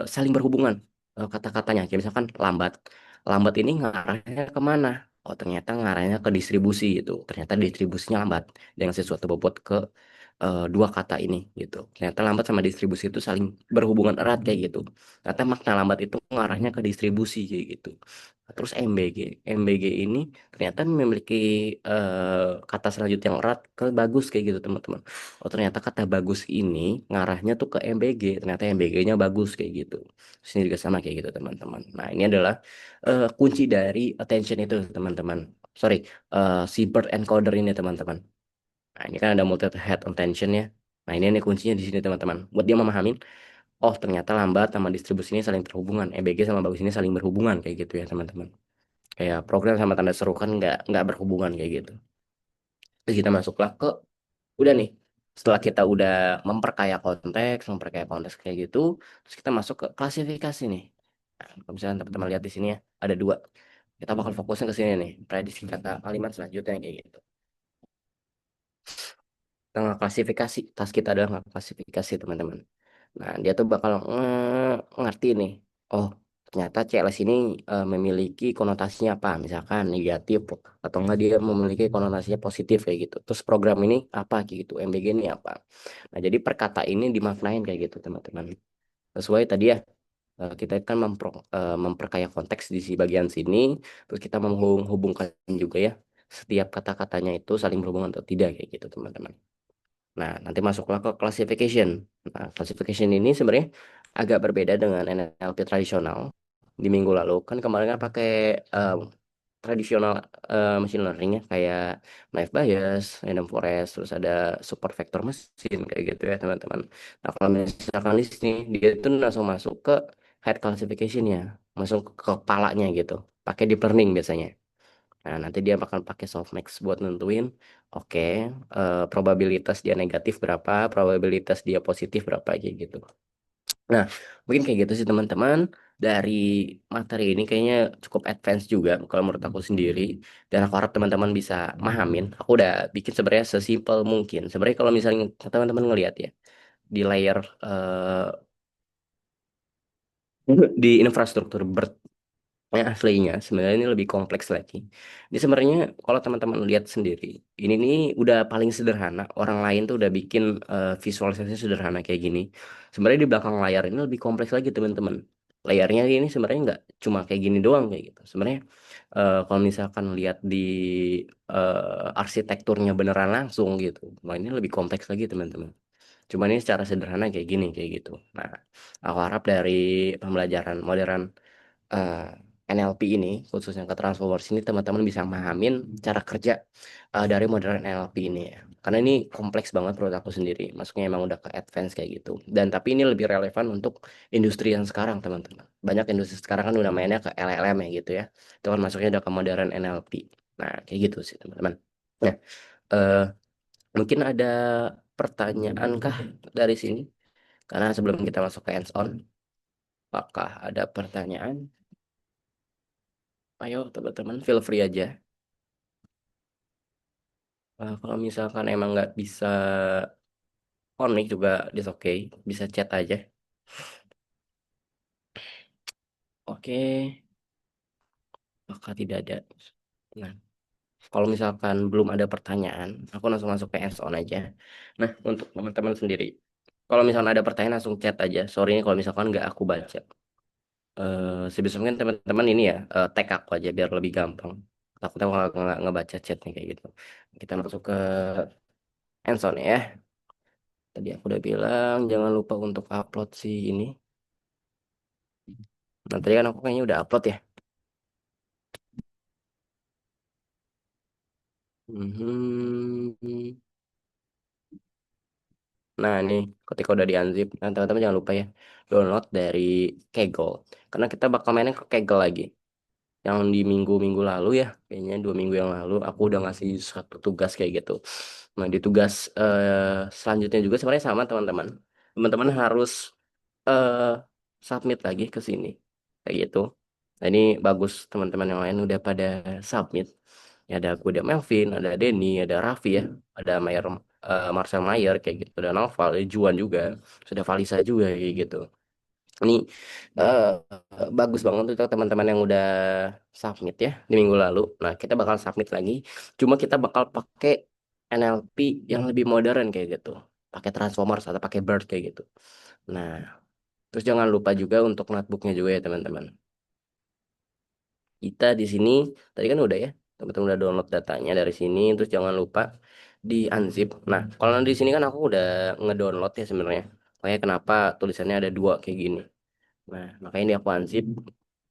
saling berhubungan kata-katanya kayak misalkan lambat lambat ini ngarahnya kemana. Oh ternyata ngarahnya ke distribusi itu ternyata distribusinya lambat dia ngasih suatu bobot ke dua kata ini gitu. Ternyata lambat sama distribusi itu saling berhubungan erat kayak gitu. Ternyata makna lambat itu mengarahnya ke distribusi kayak gitu. Terus MBG ini ternyata memiliki kata selanjut yang erat ke bagus kayak gitu teman-teman. Oh ternyata kata bagus ini ngarahnya tuh ke MBG. Ternyata MBG-nya bagus kayak gitu. Terus ini juga sama kayak gitu teman-teman. Nah ini adalah kunci dari attention itu teman-teman. Sorry, si bird encoder ini teman-teman. Nah, ini kan ada multi head attention ya. Nah, ini nih kuncinya di sini teman-teman. Buat dia memahamin, oh ternyata lambat sama distribusi ini saling terhubungan. EBG sama bagus ini saling berhubungan kayak gitu ya teman-teman. Kayak program sama tanda seru kan nggak berhubungan kayak gitu. Terus kita masuklah ke udah nih. Setelah kita udah memperkaya konteks kayak gitu, terus kita masuk ke klasifikasi nih. Nah, kalau misalnya teman-teman lihat di sini ya, ada dua. Kita bakal fokusnya ke sini nih, prediksi kata kalimat selanjutnya kayak gitu. Kita nggak klasifikasi, tas kita adalah nggak klasifikasi teman-teman. Nah, dia tuh bakal ngerti nih. Oh, ternyata CLS ini memiliki konotasinya apa? Misalkan negatif atau enggak dia memiliki konotasinya positif kayak gitu. Terus program ini apa kayak gitu? MBG ini apa? Nah, jadi perkata ini dimaknain kayak gitu, teman-teman. Sesuai tadi ya, kita kan memperkaya konteks di si bagian sini, terus kita menghubungkan juga ya setiap kata-katanya itu saling berhubungan atau tidak kayak gitu, teman-teman. Nah, nanti masuklah ke classification. Nah, classification ini sebenarnya agak berbeda dengan NLP tradisional. Di minggu lalu kan kemarin kan pakai eh, tradisional machine learning ya kayak naive Bayes, random forest, terus ada super vector machine kayak gitu ya teman-teman. Nah, kalau misalkan di sini dia itu langsung masuk ke head classification ya, masuk ke kepalanya gitu. Pakai deep learning biasanya. Nah, nanti dia bakal pakai softmax buat nentuin, oke, probabilitas dia negatif berapa, probabilitas dia positif berapa aja gitu. Nah, mungkin kayak gitu sih teman-teman. Dari materi ini kayaknya cukup advance juga kalau menurut aku sendiri. Dan aku harap teman-teman bisa mahamin. Aku udah bikin sebenarnya sesimpel mungkin. Sebenarnya kalau misalnya teman-teman ngelihat ya, di layer di infrastruktur aslinya sebenarnya ini lebih kompleks lagi. Ini sebenarnya kalau teman-teman lihat sendiri, ini nih udah paling sederhana. Orang lain tuh udah bikin visualisasi sederhana kayak gini. Sebenarnya di belakang layar ini lebih kompleks lagi teman-teman. Layarnya ini sebenarnya nggak cuma kayak gini doang kayak gitu. Sebenarnya kalau misalkan lihat di arsitekturnya beneran langsung gitu, nah ini lebih kompleks lagi teman-teman. Cuma ini secara sederhana kayak gini kayak gitu. Nah, aku harap dari pembelajaran modern eh, NLP ini, khususnya ke Transformers ini, teman-teman bisa memahamin cara kerja dari modern NLP ini ya. Karena ini kompleks banget menurut aku sendiri. Masuknya emang udah ke advance kayak gitu. Dan tapi ini lebih relevan untuk industri yang sekarang, teman-teman. Banyak industri sekarang kan udah mainnya ke LLM ya gitu ya. Itu kan masuknya udah ke modern NLP. Nah, kayak gitu sih, teman-teman. Nah, eh, mungkin ada pertanyaan kah dari sini? Karena sebelum kita masuk ke hands on, apakah ada pertanyaan? Ayo teman-teman feel free aja. Kalau misalkan emang nggak bisa connect juga it's okay. Bisa chat aja. Oke, maka tidak ada. Nah, kalau misalkan belum ada pertanyaan, aku langsung masuk ke hands on aja. Nah, untuk teman-teman sendiri, kalau misalkan ada pertanyaan langsung chat aja. Sorry nih kalau misalkan nggak aku baca. Sebisa mungkin teman-teman ini ya tag aku aja biar lebih gampang. Takutnya aku nggak ngebaca chatnya kayak gitu. Kita masuk ke hands on ya. Tadi aku udah bilang jangan lupa untuk upload si ini. Nah, tadi kan aku kayaknya udah upload ya. Mhm. Nah, nih ketika udah di unzip, nah, teman-teman jangan lupa ya download dari Kaggle. Karena kita bakal mainin ke Kaggle lagi. Yang di minggu-minggu lalu ya, kayaknya 2 minggu yang lalu, aku udah ngasih satu tugas kayak gitu. Nah, di tugas selanjutnya juga sebenarnya sama teman-teman. Teman-teman harus eh, submit lagi ke sini. Kayak gitu. Nah, ini bagus teman-teman yang lain udah pada submit. Ya, ada aku, ada Melvin, ada Denny, ada Raffi ya, ada Marcel Mayer kayak gitu, ada Naufal, ada Juan juga, sudah Valisa juga kayak gitu. Ini eh, bagus banget untuk teman-teman yang udah submit ya di minggu lalu. Nah, kita bakal submit lagi. Cuma kita bakal pakai NLP yang lebih modern kayak gitu. pakai Transformers atau pakai Bird kayak gitu. Nah, terus jangan lupa juga untuk notebooknya juga ya teman-teman. Kita di sini tadi kan udah ya, teman-teman udah download datanya dari sini, terus jangan lupa di unzip. Nah, kalau di sini kan aku udah ngedownload ya sebenarnya. Makanya kenapa tulisannya ada dua kayak gini. Nah, makanya ini aku unzip.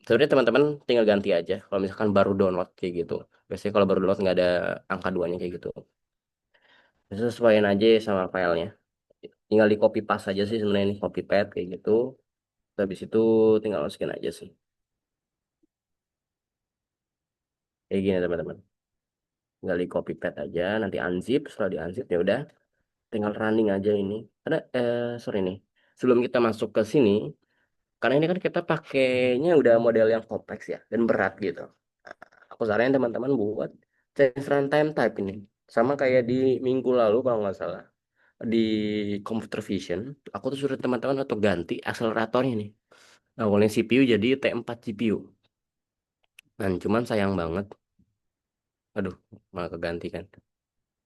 Sebenarnya teman-teman tinggal ganti aja kalau misalkan baru download kayak gitu. Biasanya kalau baru download nggak ada angka duanya kayak gitu. Terus sesuaiin aja sama filenya. Tinggal di copy paste aja sih sebenarnya ini copy paste kayak gitu. Terus habis itu tinggal masukin aja sih. Kayak gini teman-teman. Tinggal di copy paste aja, nanti unzip, setelah di unzip ya udah tinggal running aja ini. Karena sorry nih. Sebelum kita masuk ke sini, karena ini kan kita pakainya udah model yang kompleks ya dan berat gitu. Aku saranin teman-teman buat change runtime type ini. Sama kayak di minggu lalu kalau nggak salah di computer vision, aku tuh suruh teman-teman untuk ganti akseleratornya nih. Awalnya CPU jadi T4 GPU. Nah, cuman sayang banget. Aduh, malah keganti kan.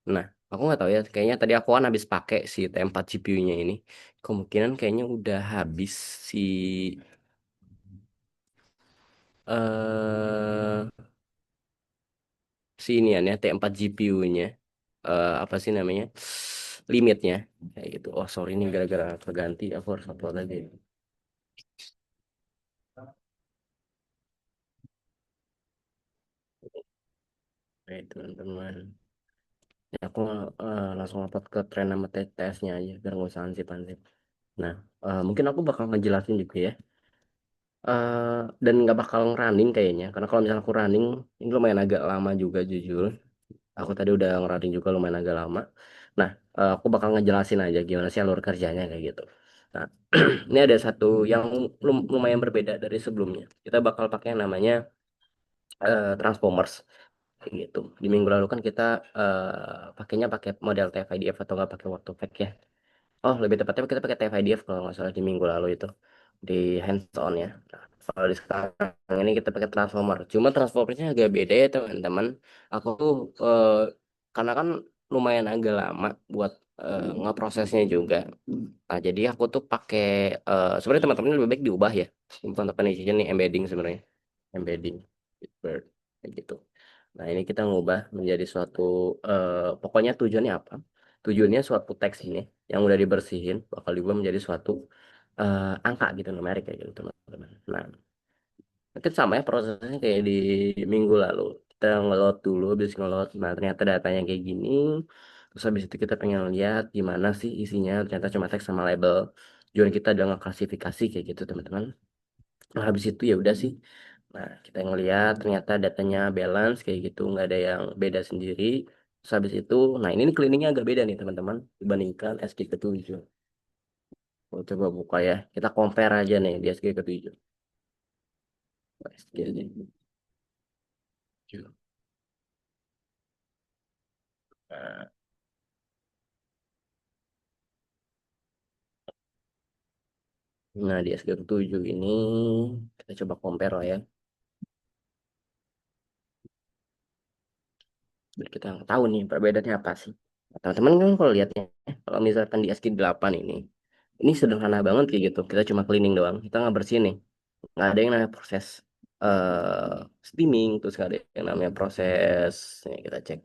Nah, aku nggak tahu ya. Kayaknya tadi aku kan habis pakai si T4 GPU-nya ini. Kemungkinan kayaknya udah habis si eh si ini ya T4 GPU-nya. Apa sih namanya? Limitnya. Kayak gitu. Oh, sorry nih gara-gara keganti aku harus upload lagi. Oke, teman-teman. Ya, aku langsung upload ke tren nama TTS-nya aja biar nggak usah ansip-ansip. Nah, mungkin aku bakal ngejelasin juga ya. eh dan nggak bakal running kayaknya karena kalau misalnya aku running ini lumayan agak lama juga jujur aku tadi udah ngerunning juga lumayan agak lama. Nah, aku bakal ngejelasin aja gimana sih alur kerjanya kayak gitu. Nah, ini ada satu yang lumayan berbeda dari sebelumnya. Kita bakal pakai yang namanya Transformers kayak gitu. Di minggu lalu kan kita pakainya pakai model TF-IDF atau nggak pakai waktu pack ya. Oh, lebih tepatnya kita pakai TF-IDF kalau nggak salah di minggu lalu itu di hands on ya. Nah, kalau di sekarang ini kita pakai transformer. Cuma transformernya agak beda ya teman-teman. Aku tuh karena kan lumayan agak lama buat ngeprosesnya juga. Nah, jadi aku tuh pakai sebenarnya teman-teman lebih baik diubah ya. Bukan organization nih embedding sebenarnya. Embedding Bitbird kayak gitu. Nah, ini kita ngubah menjadi suatu pokoknya tujuannya apa? Tujuannya suatu teks ini yang udah dibersihin bakal diubah menjadi suatu angka gitu numerik kayak gitu teman-teman. Nah, mungkin sama ya prosesnya kayak di minggu lalu. Kita ngeload dulu, habis ngeload, nah ternyata datanya kayak gini. Terus habis itu kita pengen lihat gimana sih isinya. Ternyata cuma teks sama label. Tujuan kita adalah klasifikasi kayak gitu teman-teman. Nah, habis itu ya udah sih. Nah, kita ngeliat ternyata datanya balance kayak gitu, nggak ada yang beda sendiri. Terus habis itu, nah ini nih cleaningnya agak beda nih teman-teman dibandingkan SG ke-7. Oh, coba buka ya. Kita compare aja nih di SG ke-7. SG ke-7. Nah, nah, di SG ke-7 ini kita coba compare lah ya. Biar kita tahu nih perbedaannya apa sih. Nah, teman-teman kan kalau lihatnya, kalau misalkan di SG 8 ini sederhana banget kayak gitu. Kita cuma cleaning doang. Kita nggak bersihin nih. Nggak ada yang namanya proses steaming, terus nggak ada yang namanya proses ya, kita cek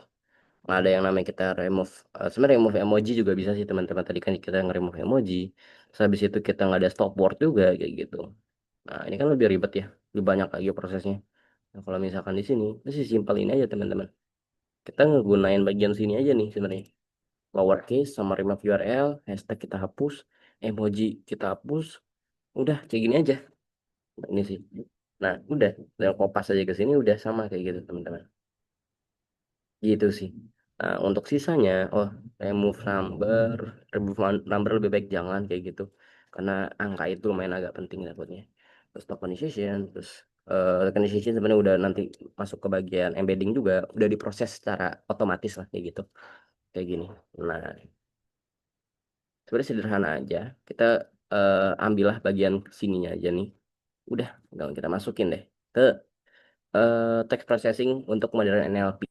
nggak ada yang namanya kita remove sebenarnya remove emoji juga bisa sih teman-teman tadi kan kita nge-remove emoji terus habis itu kita nggak ada stop word juga kayak gitu. Nah, ini kan lebih ribet ya, lebih banyak lagi prosesnya. Nah, kalau misalkan di sini itu sih simpel ini aja teman-teman, kita ngegunain bagian sini aja nih sebenarnya, lowercase sama remove URL, hashtag kita hapus, emoji kita hapus, udah kayak gini aja. Nah, ini sih. Nah, udah. Tinggal kopas aja ke sini udah sama kayak gitu, teman-teman. Gitu sih. Nah, untuk sisanya, oh, remove number, number lebih baik jangan kayak gitu. Karena angka itu lumayan agak penting dapatnya. Terus tokenization, terus tokenization sebenarnya udah nanti masuk ke bagian embedding juga, udah diproses secara otomatis lah kayak gitu. Kayak gini. Nah, sebenarnya sederhana aja. Kita ambillah bagian sininya aja nih. Udah, tinggal kita masukin deh ke text processing untuk modern NLP.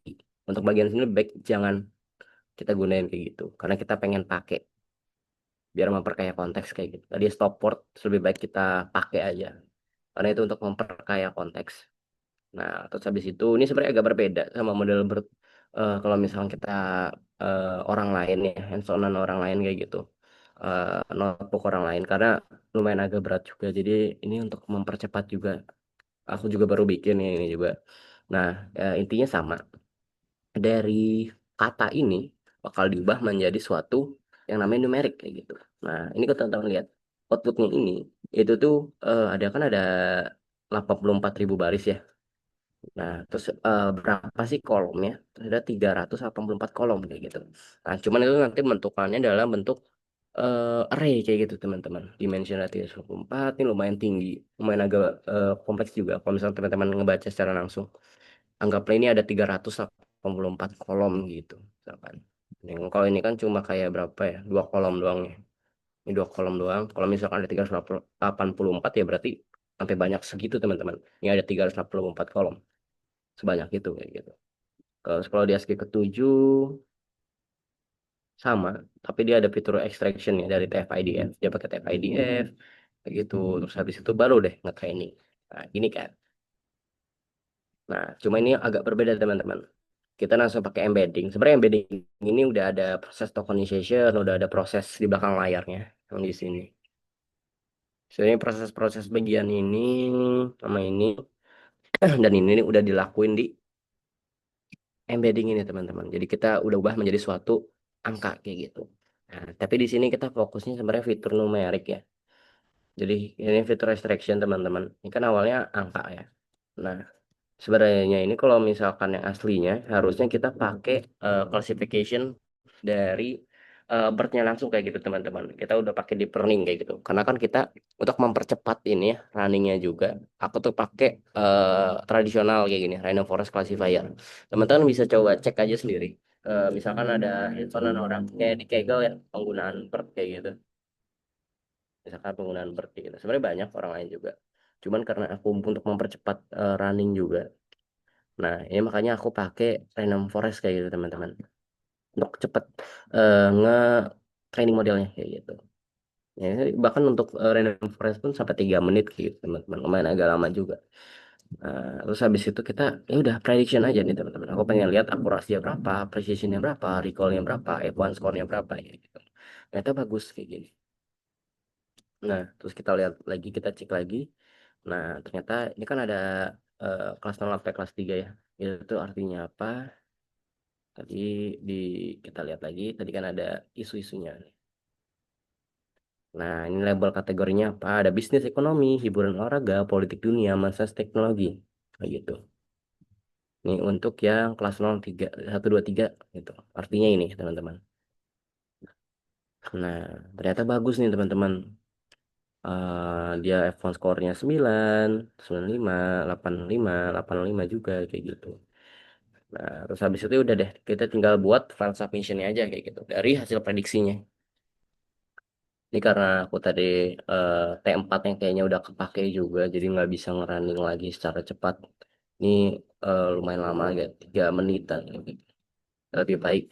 Untuk bagian sini lebih baik jangan kita gunain kayak gitu karena kita pengen pakai. biar memperkaya konteks kayak gitu. Tadi stopword lebih baik kita pakai aja karena itu untuk memperkaya konteks. Nah, terus habis itu ini sebenarnya agak berbeda sama model kalau misalnya kita orang lain ya, handsonan orang lain kayak gitu. Notebook orang lain karena lumayan agak berat juga. Jadi ini untuk mempercepat juga. Aku juga baru bikin ya ini juga. Nah, intinya sama. Dari kata ini bakal diubah menjadi suatu yang namanya numerik kayak gitu. Nah, ini kalau teman-teman lihat outputnya ini itu tuh ada 84.000 baris ya. Nah, terus berapa sih kolomnya? Ada 384 kolom kayak gitu. Nah, cuman itu nanti bentukannya dalam bentuk array kayak gitu teman-teman. Dimensionnya 384 ini lumayan tinggi, lumayan agak kompleks juga. Kalau misalnya teman-teman ngebaca secara langsung, anggaplah ini ada 384 kolom gitu, misalkan. Kalau ini kan cuma kayak berapa ya? Dua kolom doang ya. Ini dua kolom doang. Kalau misalkan ada 384 ya berarti sampai banyak segitu teman-teman. Ini ada 384 kolom sebanyak itu kayak gitu. Kalau di ASCII ke-7 sama, tapi dia ada fitur extraction ya dari TF-IDF. Dia pakai TF-IDF kayak gitu. Terus habis itu baru deh nge-training. Nah, gini kan. Nah, cuma ini agak berbeda teman-teman. Kita langsung pakai embedding. Sebenarnya embedding ini udah ada proses tokenization, udah ada proses di belakang layarnya yang di sini. Sebenarnya proses-proses bagian ini sama ini dan ini udah dilakuin di embedding ini teman-teman. Jadi kita udah ubah menjadi suatu angka kayak gitu. Nah, tapi di sini kita fokusnya sebenarnya fitur numerik ya. Jadi ini fitur extraction teman-teman. Ini kan awalnya angka ya. Nah, sebenarnya ini kalau misalkan yang aslinya harusnya kita pakai classification dari bird-nya langsung kayak gitu teman-teman. Kita udah pakai deep learning kayak gitu. Karena kan kita untuk mempercepat ini ya runningnya juga, aku tuh pakai tradisional kayak gini, random forest classifier. Teman-teman bisa coba cek aja sendiri. Misalkan ada infonan orang kayak di Kaggle ya penggunaan bird kayak gitu. Misalkan penggunaan bird kayak gitu. Sebenarnya banyak orang lain juga. Cuman karena aku untuk mempercepat running juga. Nah, ini makanya aku pakai random forest kayak gitu teman-teman. Untuk cepet nge-training modelnya kayak gitu. Ya, bahkan untuk random forest pun sampai 3 menit gitu teman-teman. Lumayan agak lama juga. Terus habis itu kita ya udah prediction aja nih teman-teman. Aku pengen lihat akurasinya berapa, precisionnya berapa, recallnya berapa, F1 score-nya berapa ya gitu. Ternyata bagus kayak gini. Nah, terus kita lihat lagi, kita cek lagi. Nah, ternyata ini kan ada kelas 0 sampai kelas 3 ya. Itu artinya apa? Tadi di kita lihat lagi, tadi kan ada isu-isunya. Nah, ini label kategorinya apa? Ada bisnis ekonomi, hiburan olahraga, politik dunia, masa teknologi. Kayak gitu. Ini untuk yang kelas 03, 1, 2, 3 gitu. Artinya ini, teman-teman. Nah, ternyata bagus nih, teman-teman. Dia F1 skornya 9, 95, 85, 85 juga kayak gitu. Nah, terus habis itu udah deh, kita tinggal buat file submissionnya aja kayak gitu dari hasil prediksinya. Ini karena aku tadi T4 yang kayaknya udah kepake juga, jadi nggak bisa ngerunning lagi secara cepat. Ini lumayan lama ya, 3 menitan. Lebih baik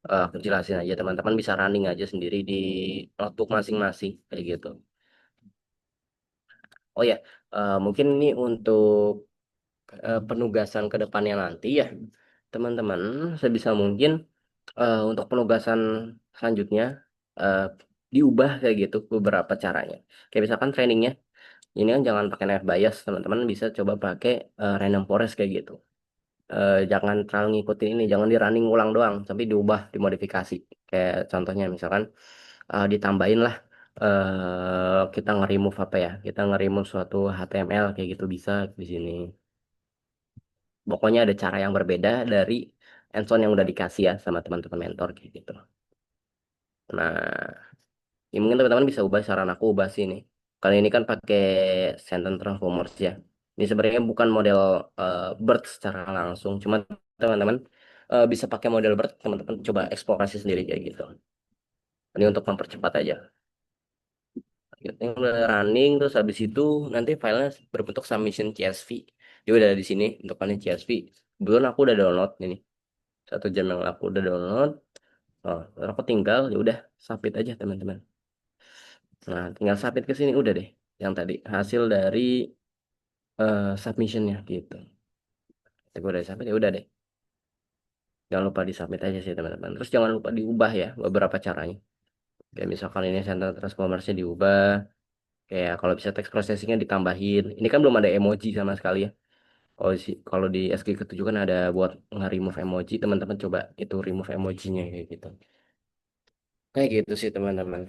aku jelasin aja, teman-teman bisa running aja sendiri di notebook masing-masing kayak gitu. Oh ya, mungkin ini untuk penugasan ke depannya nanti ya, teman-teman. Sebisa mungkin untuk penugasan selanjutnya eh, diubah kayak gitu beberapa caranya. Kayak misalkan trainingnya. Ini kan jangan pakai net bias, teman-teman bisa coba pakai random forest kayak gitu. Jangan terlalu ngikutin ini, jangan di running ulang doang, tapi diubah, dimodifikasi. Kayak contohnya misalkan ditambahin lah kita nge-remove apa ya? Kita nge-remove suatu HTML kayak gitu bisa di sini. Pokoknya ada cara yang berbeda dari hands-on yang udah dikasih ya sama teman-teman mentor kayak gitu. Nah, ini mungkin teman-teman bisa ubah saran aku ubah sih ini. Kali ini kan pakai sentence transformers ya. Ini sebenarnya bukan model BERT secara langsung, cuma teman-teman bisa pakai model BERT, teman-teman coba eksplorasi sendiri kayak gitu. Ini untuk mempercepat aja. Ini udah running terus habis itu nanti filenya berbentuk submission CSV. Dia udah ada di sini bentukannya CSV. Kebetulan aku udah download ini. 1 jam yang aku udah download. Oh, aku tinggal ya udah submit aja teman-teman. Nah, tinggal submit ke sini udah deh. Yang tadi hasil dari submissionnya gitu. Tapi udah submit ya udah deh. Jangan lupa di submit aja sih teman-teman. Terus jangan lupa diubah ya beberapa caranya. Kayak misalkan ini center transformersnya diubah. Kayak kalau bisa text processingnya ditambahin. Ini kan belum ada emoji sama sekali ya. Kalau di SG ketujuh kan ada buat nge-remove emoji. Teman-teman coba itu remove emojinya kayak gitu. Kayak gitu sih teman-teman.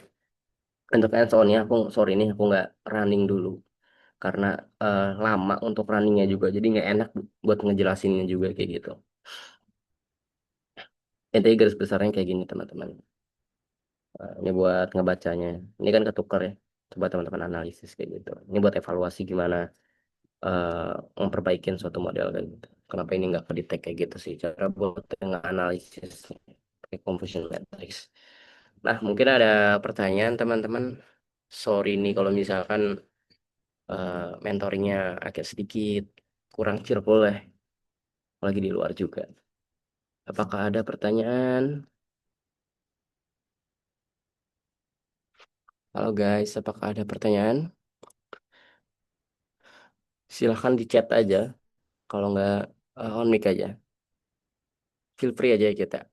Untuk hands-on-nya aku sorry nih aku nggak running dulu karena lama untuk runningnya juga jadi nggak enak buat ngejelasinnya juga kayak gitu. Intinya garis besarnya kayak gini teman-teman. Ini buat ngebacanya. Ini kan ketukar ya. Coba teman-teman analisis kayak gitu. Ini buat evaluasi gimana memperbaikin suatu model kayak gitu. Kenapa ini nggak kedetek kayak gitu sih? Cara buat analisis pakai confusion matrix. Nah, mungkin ada pertanyaan teman-teman. Sorry nih kalau misalkan mentoringnya agak sedikit kurang cheerful ya. Lagi di luar juga. Apakah ada pertanyaan? Halo guys, apakah ada pertanyaan? Silahkan di chat aja. Kalau nggak on mic aja. Feel free aja kita.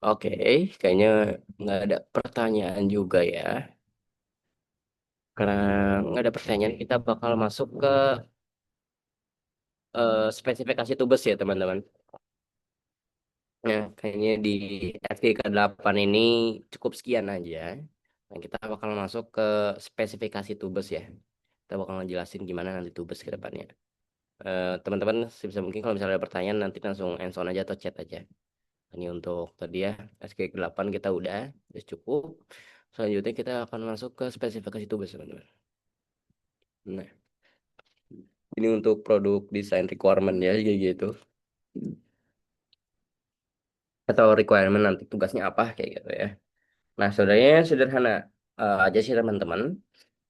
Oke, kayaknya nggak ada pertanyaan juga ya. Karena nggak ada pertanyaan, kita bakal masuk ke spesifikasi tubes ya teman-teman. Nah, kayaknya di FK8 ini cukup sekian aja. Nah, kita bakal masuk ke spesifikasi tubes ya. Kita bakal ngejelasin gimana nanti tubes ke depannya. Teman-teman, sebisa mungkin kalau misalnya ada pertanyaan nanti langsung hands-on aja atau chat aja. Ini untuk tadi ya, SK8 kita udah cukup. Selanjutnya kita akan masuk ke spesifikasi tubes teman-teman. Nah, ini untuk produk desain requirement ya kayak gitu. Atau requirement nanti tugasnya apa kayak gitu ya. Nah, sebenarnya sederhana aja sih teman-teman.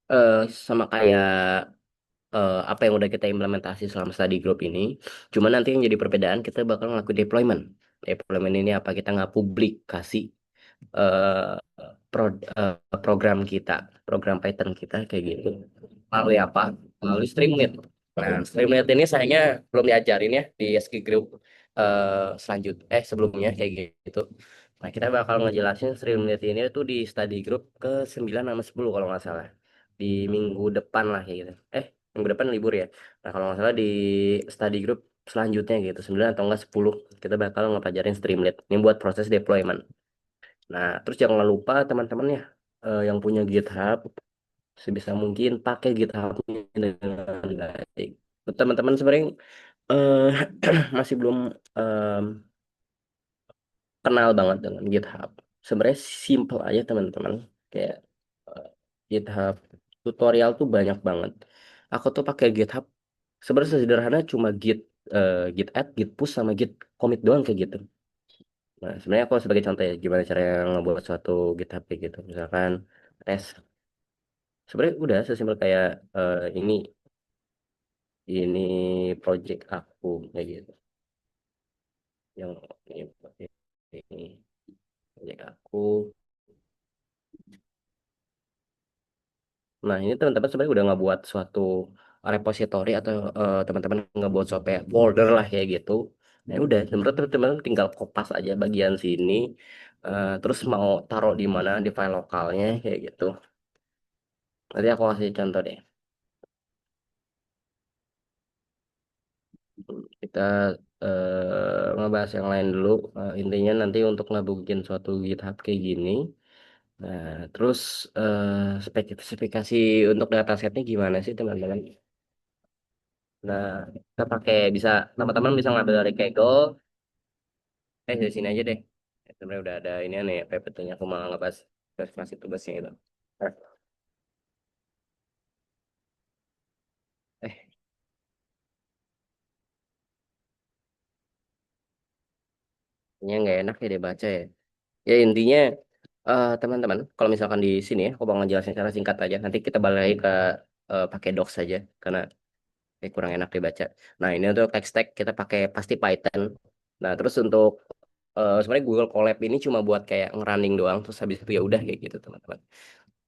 Eh, Sama kayak apa yang udah kita implementasi selama study group ini. Cuma nanti yang jadi perbedaan kita bakal ngelakuin deployment. Deployment ini apa kita nggak publikasi eh, program kita, program Python kita kayak gitu. Melalui apa? Melalui Streamlit. Nah, Streamlit ini sayangnya belum diajarin ya di SK Group sebelumnya kayak gitu. Nah, kita bakal ngejelasin Streamlit ini tuh di study group ke 9 sama 10 kalau nggak salah. Di minggu depan lah kayak gitu. Minggu depan libur ya. Nah, kalau nggak salah di study group selanjutnya gitu, 9 atau enggak 10 kita bakal ngepelajarin Streamlit. Ini buat proses deployment. Nah, terus jangan lupa teman-teman ya yang punya GitHub sebisa mungkin pakai GitHub-nya dengan baik. Teman-teman sebenarnya eh, masih belum em, kenal banget dengan GitHub. Sebenarnya simple aja teman-teman. Kayak eh, GitHub tutorial tuh banyak banget. Aku tuh pakai GitHub sebenarnya sederhana cuma git add, git push sama git commit doang kayak gitu. Nah, sebenarnya aku sebagai contoh ya gimana cara ngebuat suatu GitHub kayak gitu. Misalkan tes sebenarnya udah sesimpel kayak ini project aku kayak gitu. Yang ini project aku. Nah, ini teman-teman sebenarnya udah ngebuat suatu repository atau teman-teman ngebuat suatu kayak folder lah kayak gitu. Nah, udah sebenarnya teman-teman tinggal kopas aja bagian sini. Terus mau taruh di mana di file lokalnya kayak gitu. Nanti aku kasih contoh deh. Kita ngebahas yang lain dulu. Intinya nanti untuk ngebukin suatu GitHub kayak gini. Nah, terus spesifikasi untuk datasetnya gimana sih teman-teman? Nah, kita pakai bisa teman-teman bisa ngambil dari Kaggle. Dari sini aja deh. Sebenarnya udah ada ini nih PPT-nya aku mau ngebahas spesifikasi tugasnya itu. Eh, eh, ini nggak enak ya dibaca ya. Ya intinya teman-teman, kalau misalkan di sini ya, aku mau ngejelasin secara singkat aja. Nanti kita balik lagi ke pakai docs saja karena kurang enak dibaca. Nah, ini untuk text stack kita pakai pasti Python. Nah, terus untuk sebenarnya Google Colab ini cuma buat kayak ngerunning doang, terus habis itu ya udah kayak gitu teman-teman.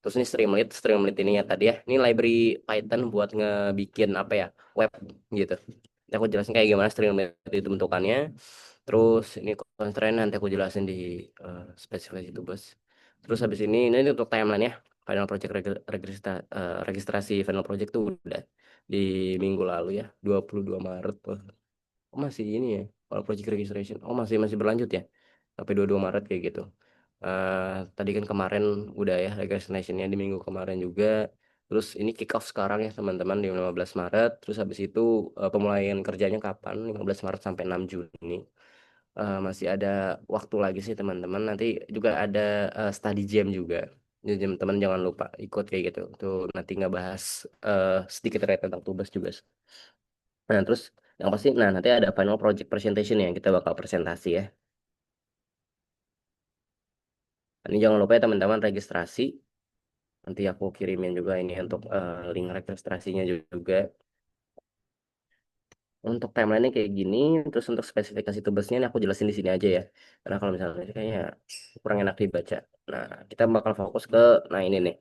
Terus ini Streamlit ini ya tadi ya, ini library Python buat ngebikin apa ya, web gitu. Nanti aku jelasin kayak gimana Streamlit itu bentukannya. Terus ini constraint nanti aku jelasin di spesifikasi itu bos. Terus habis ini untuk timeline ya. Final project registrasi final project tuh udah di minggu lalu ya, 22 Maret. Oh, masih ini ya. Kalau project registration. Oh, masih masih berlanjut ya. Sampai 22 Maret kayak gitu. Eh tadi kan kemarin udah ya registrationnya di minggu kemarin juga. Terus ini kick off sekarang ya teman-teman di 15 Maret. Terus habis itu pemulaian kerjanya kapan? 15 Maret sampai 6 Juni. Masih ada waktu lagi sih teman-teman. Nanti juga ada study jam juga. Jadi teman-teman jangan lupa ikut kayak gitu. Tuh nanti nggak bahas sedikit terkait tentang tugas juga. Nah, terus yang pasti, nah nanti ada final project presentation ya, kita bakal presentasi ya. Ini jangan lupa ya teman-teman registrasi. Nanti aku kirimin juga ini untuk link registrasinya juga. Untuk timeline-nya kayak gini, terus untuk spesifikasi tugasnya ini aku jelasin di sini aja ya. Karena kalau misalnya ini kayaknya kurang enak dibaca. Nah, kita bakal fokus ke, nah ini nih.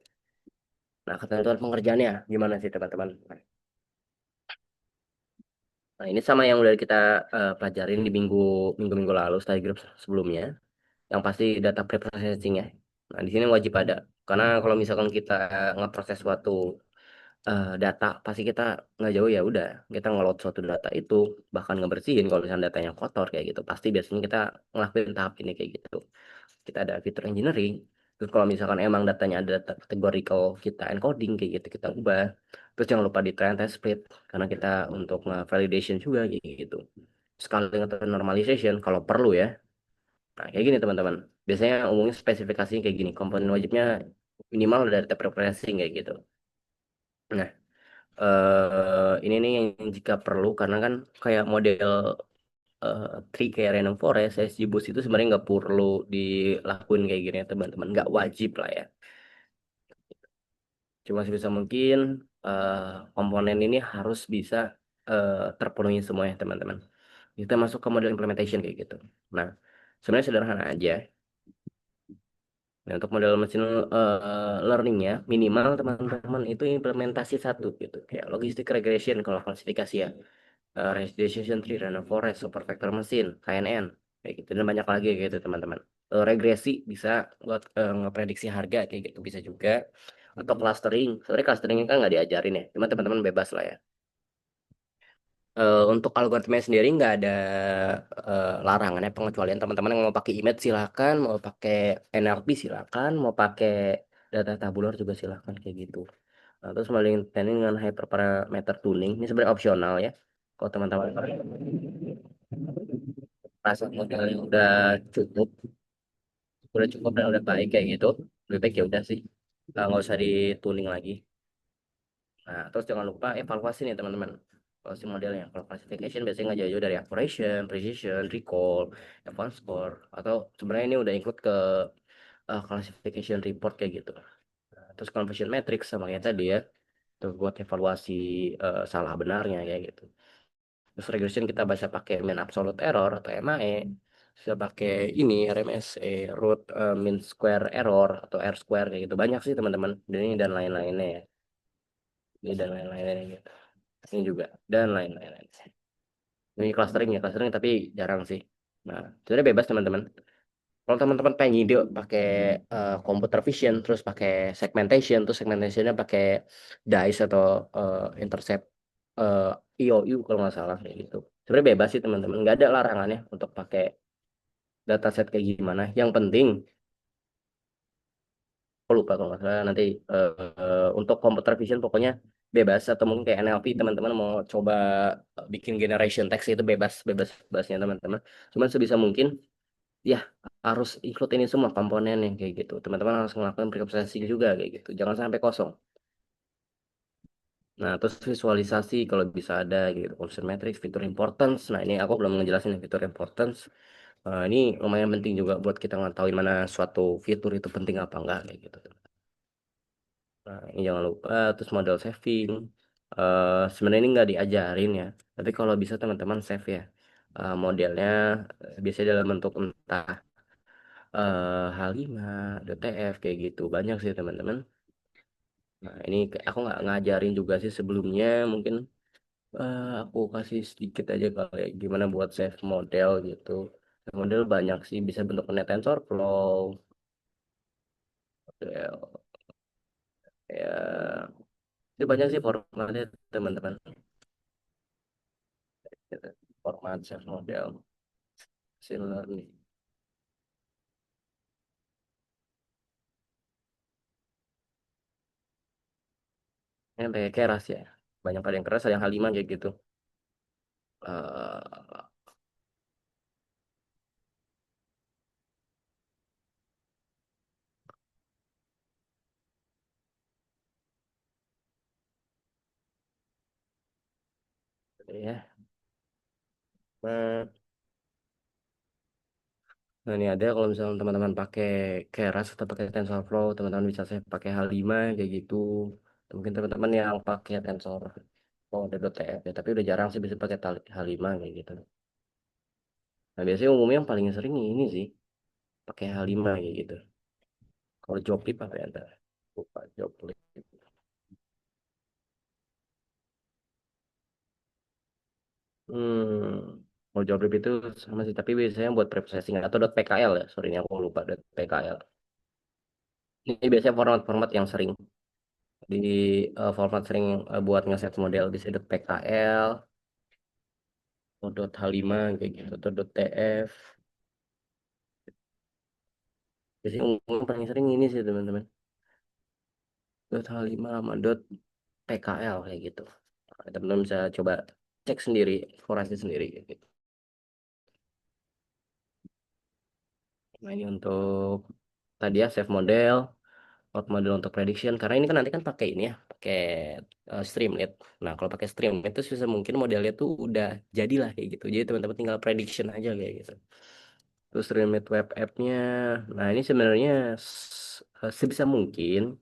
Nah, ketentuan pengerjaannya gimana sih teman-teman? Nah, ini sama yang udah kita pelajarin di minggu-minggu lalu, study group sebelumnya. Yang pasti data preprocessing ya. Nah, di sini wajib ada. Karena kalau misalkan kita ngeproses suatu data, pasti kita nggak jauh ya udah kita ngeload suatu data itu, bahkan ngebersihin kalau misalnya datanya kotor kayak gitu. Pasti biasanya kita ngelakuin tahap ini kayak gitu. Kita ada fitur engineering. Terus kalau misalkan emang datanya ada data categorical, kita encoding kayak gitu, kita ubah. Terus jangan lupa di try and test split karena kita untuk nge-validation juga kayak gitu. Scaling atau normalization kalau perlu ya. Nah, kayak gini teman-teman. Biasanya umumnya spesifikasinya kayak gini. Komponen wajibnya minimal dari type preprocessing kayak gitu. Nah, ini nih yang jika perlu karena kan kayak model eh, tree kayak Random Forest, SGBoost itu sebenarnya nggak perlu dilakuin kayak gini ya teman-teman. Nggak wajib lah ya. Cuma sebisa mungkin eh, komponen ini harus bisa terpenuhi semua ya teman-teman. Kita masuk ke model implementation kayak gitu. Nah, sebenarnya sederhana aja. Nah, untuk model machine learningnya minimal teman-teman itu implementasi satu gitu kayak logistic regression kalau klasifikasi ya. Regression tree, random forest, super vector machine, KNN kayak gitu dan banyak lagi kayak gitu teman-teman. Regresi bisa buat ngeprediksi harga kayak gitu bisa juga atau clustering. Sebenarnya clustering kan nggak diajarin ya, cuma teman-teman bebas lah ya. Untuk algoritma sendiri nggak ada larangan ya pengecualian teman-teman yang mau pakai image silakan, mau pakai NLP silakan, mau pakai data tabular juga silakan kayak gitu. Nah, terus melintas dengan hyperparameter tuning ini sebenarnya opsional ya. Kalau teman-teman rasa modelnya udah cukup dan udah baik kayak gitu, lebih baik ya udah sih. Nggak usah dituning lagi. Nah, terus jangan lupa evaluasi nih teman-teman. Evaluasi modelnya. Kalau classification biasanya nggak jauh-jauh dari accuracy, precision, recall, advanced score, atau sebenarnya ini udah ikut ke classification report kayak gitu. Nah, terus conversion matrix sama kayak tadi ya, itu buat evaluasi salah benarnya kayak gitu. Terus regression kita bisa pakai mean absolute error atau MAE, bisa pakai ini RMSE, root mean square error atau R square kayak gitu. Banyak sih teman-teman. Dan ini dan lain-lainnya ya. Ini dan lain-lainnya gitu. Ini juga dan lain-lain. Ini clustering tapi jarang sih. Nah, sebenarnya bebas teman-teman. Kalau teman-teman pengen ide pakai computer vision, terus pakai segmentation, terus segmentationnya pakai dice atau intercept uh, IOU kalau nggak salah kayak gitu. Sebenarnya bebas sih teman-teman, nggak ada larangannya untuk pakai dataset kayak gimana. Yang penting, aku lupa kalau nggak salah nanti untuk computer vision pokoknya bebas atau mungkin kayak NLP teman-teman mau coba bikin generation text itu bebas bebas bebasnya teman-teman. Cuman sebisa mungkin ya harus include ini semua komponennya kayak gitu. Teman-teman harus ngelakuin preprocessing juga kayak gitu. Jangan sampai kosong. Nah, terus visualisasi kalau bisa ada gitu, concern matrix, fitur importance. Nah, ini aku belum ngejelasin nih fitur importance. Ini lumayan penting juga buat kita ngetahuin mana suatu fitur itu penting apa enggak kayak gitu. Nah, ini jangan lupa terus model saving. Sebenarnya ini nggak diajarin ya, tapi kalau bisa teman-teman save ya. Modelnya biasanya dalam bentuk entah H5, DTF kayak gitu. Banyak sih teman-teman. Nah, ini aku nggak ngajarin juga sih sebelumnya. Mungkin aku kasih sedikit aja kali ya, gimana buat save model gitu. Save model banyak sih, bisa bentuknya TensorFlow, model, ya, itu banyak sih formatnya teman-teman. Format save model, machine learning. Yang pakai keras ya. Banyak ada yang keras, ada yang H5 kayak gitu. eh ya. Nah, nah, ini ada kalau misalnya teman-teman pakai keras atau pakai TensorFlow, teman-teman bisa saya pakai H5 kayak gitu. Mungkin teman-teman yang pakai TensorFlow ada .tf ya, tapi udah jarang sih bisa pakai H5 kayak gitu. Nah, biasanya umumnya yang paling sering ini sih pakai H5 kayak gitu. Kalau Joblib apa ya? Ntar? Lupa Joblib. Kalau Joblib itu sama sih, tapi biasanya buat preprocessing atau .pkl ya. Sorry, ini aku lupa .pkl. Ini biasanya format-format yang sering di format sering buat ngeset model di .pkl atau .h5 kayak gitu atau .tf. Biasanya umum paling sering ini sih teman-teman. .h5 sama .pkl kayak gitu. Nah, teman-teman bisa coba cek sendiri, eksplorasi sendiri kayak gitu. Nah, ini untuk tadi ya save model, out model untuk prediction. Karena ini kan nanti kan pakai ini ya, pakai Streamlit. Nah, kalau pakai Streamlit itu bisa mungkin modelnya tuh udah jadilah kayak gitu. Jadi teman-teman tinggal prediction aja kayak gitu. Terus Streamlit web app-nya. Nah, ini sebenarnya sebisa mungkin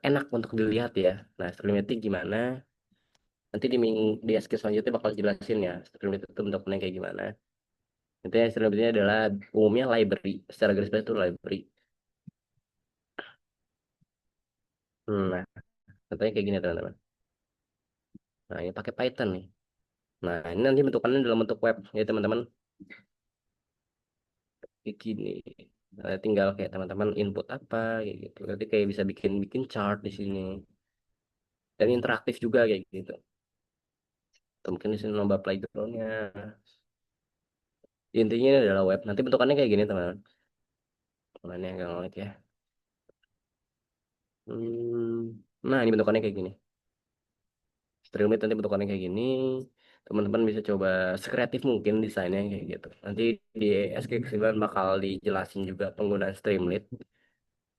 enak untuk dilihat ya. Nah, Streamlit itu gimana? Nanti di skill selanjutnya bakal jelasin ya. Streamlit itu bentuknya kayak gimana. Intinya Streamlit adalah umumnya library. Secara garis besar itu library. Nah, contohnya kayak gini teman-teman. Nah, ini pakai Python nih. Nah, ini nanti bentukannya dalam bentuk web ya teman-teman. Kayak gini. Nah, tinggal kayak teman-teman input apa kayak gitu. Nanti kayak bisa bikin bikin chart di sini dan interaktif juga kayak gitu. Atau mungkin di sini lomba playgroundnya. Intinya ini adalah web. Nanti bentukannya kayak gini teman-teman. Ini agak ngelik ya. Nah, ini bentukannya kayak gini. Streamlit nanti bentukannya kayak gini. Teman-teman bisa coba sekreatif mungkin desainnya kayak gitu. Nanti di SKX9 bakal dijelasin juga penggunaan Streamlit.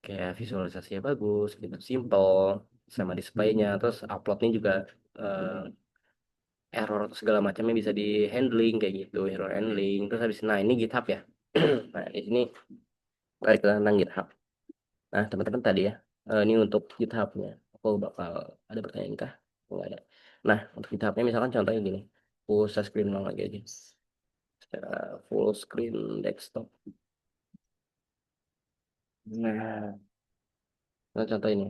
Kayak visualisasinya bagus, gitu, simple, sama displaynya. Terus uploadnya juga eh, error atau segala macamnya bisa di handling kayak gitu, error handling. Terus habis, nah ini GitHub ya. Nah, di sini balik ke tentang GitHub. Nah, teman-teman tadi ya, ini untuk GitHub-nya. Aku bakal ada pertanyaan kah? Enggak ada. Nah, untuk GitHub-nya misalkan contohnya gini. Aku share screen ulang lagi aja. Full screen desktop. Nah, nah contoh ini.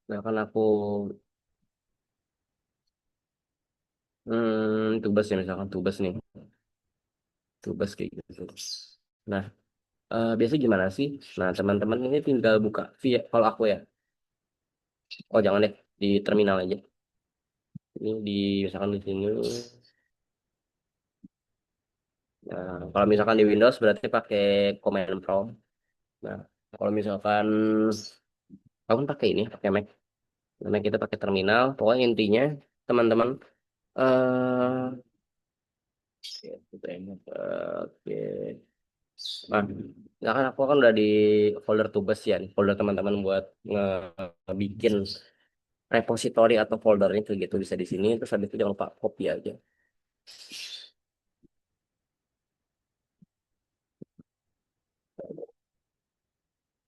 Nah, kan aku tubas ya misalkan tubas nih. Tubas kayak gitu. Nah, biasanya gimana sih? Nah, teman-teman ini tinggal buka via, kalau aku ya. Oh, jangan deh, di terminal aja. Ini di, misalkan di sini. Nah, kalau misalkan di Windows berarti pakai Command Prompt. Nah, kalau misalkan aku kan pakai ini, pakai Mac. Nah, kita pakai terminal. Pokoknya intinya teman-teman oke. Nah, misalkan aku kan udah di folder tugas ya, nih, folder teman-teman buat ngebikin repository atau foldernya kayak gitu bisa di sini. Terus habis itu jangan lupa copy aja.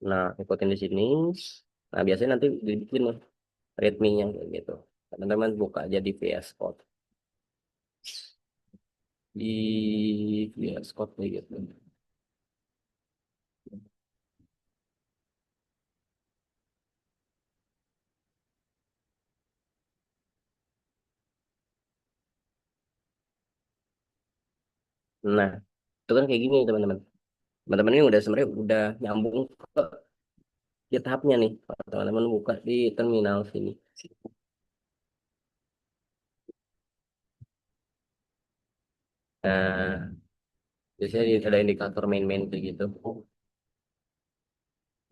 Nah, ikutin di sini. Nah, biasanya nanti dibikin nih readme-nya kayak gitu. Teman-teman buka aja di VS Code. di VS Code kayak gitu. Nah, itu kan kayak gini teman-teman. Teman-teman ini udah sebenarnya udah nyambung ke GitHub-nya nih. Kalau teman-teman buka di terminal sini. Nah, biasanya ada indikator main-main kayak gitu.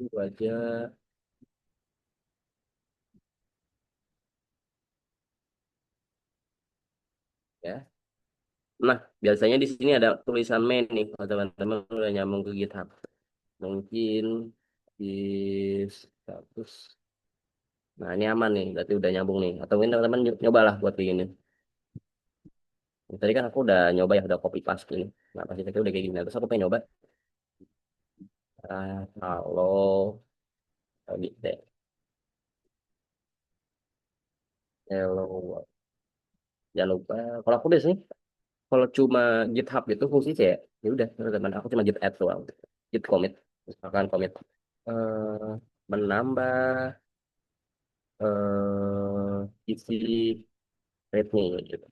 Itu aja ya. Nah, biasanya di sini ada tulisan main nih. Kalau teman-teman udah nyambung ke GitHub. Mungkin di status. Nah, ini aman nih. Berarti udah nyambung nih. Atau mungkin teman-teman nyobalah buat kayak gini. Tadi kan aku udah nyoba ya, udah copy paste ini. Nah, pasti tadi udah kayak gini. Nah, terus aku pengen nyoba. Kalau tadi deh. Hello. Jangan lupa. Kalau aku deh sih, kalau cuma GitHub itu fungsi kayak, ya udah teman-teman. Aku cuma git add doang. Git commit. Misalkan commit. Menambah isi readme gitu.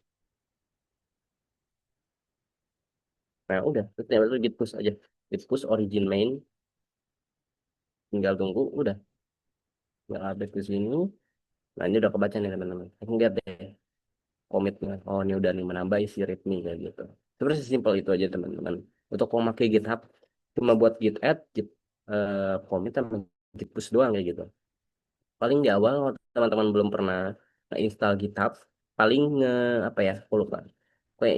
Nah, udah. Terus yang itu git push aja. Git push origin main. Tinggal tunggu. Udah. Nggak update ke sini. Nah, ini udah kebaca nih teman-teman. Aku lihat deh komitnya. Oh, ini udah nih menambah isi readme kayak gitu. Terus simpel itu aja teman-teman. Untuk memakai GitHub cuma buat git add, git commit sama git push doang kayak gitu. Paling di awal kalau teman-teman belum pernah install GitHub, paling apa ya? Aku lupa. Kayak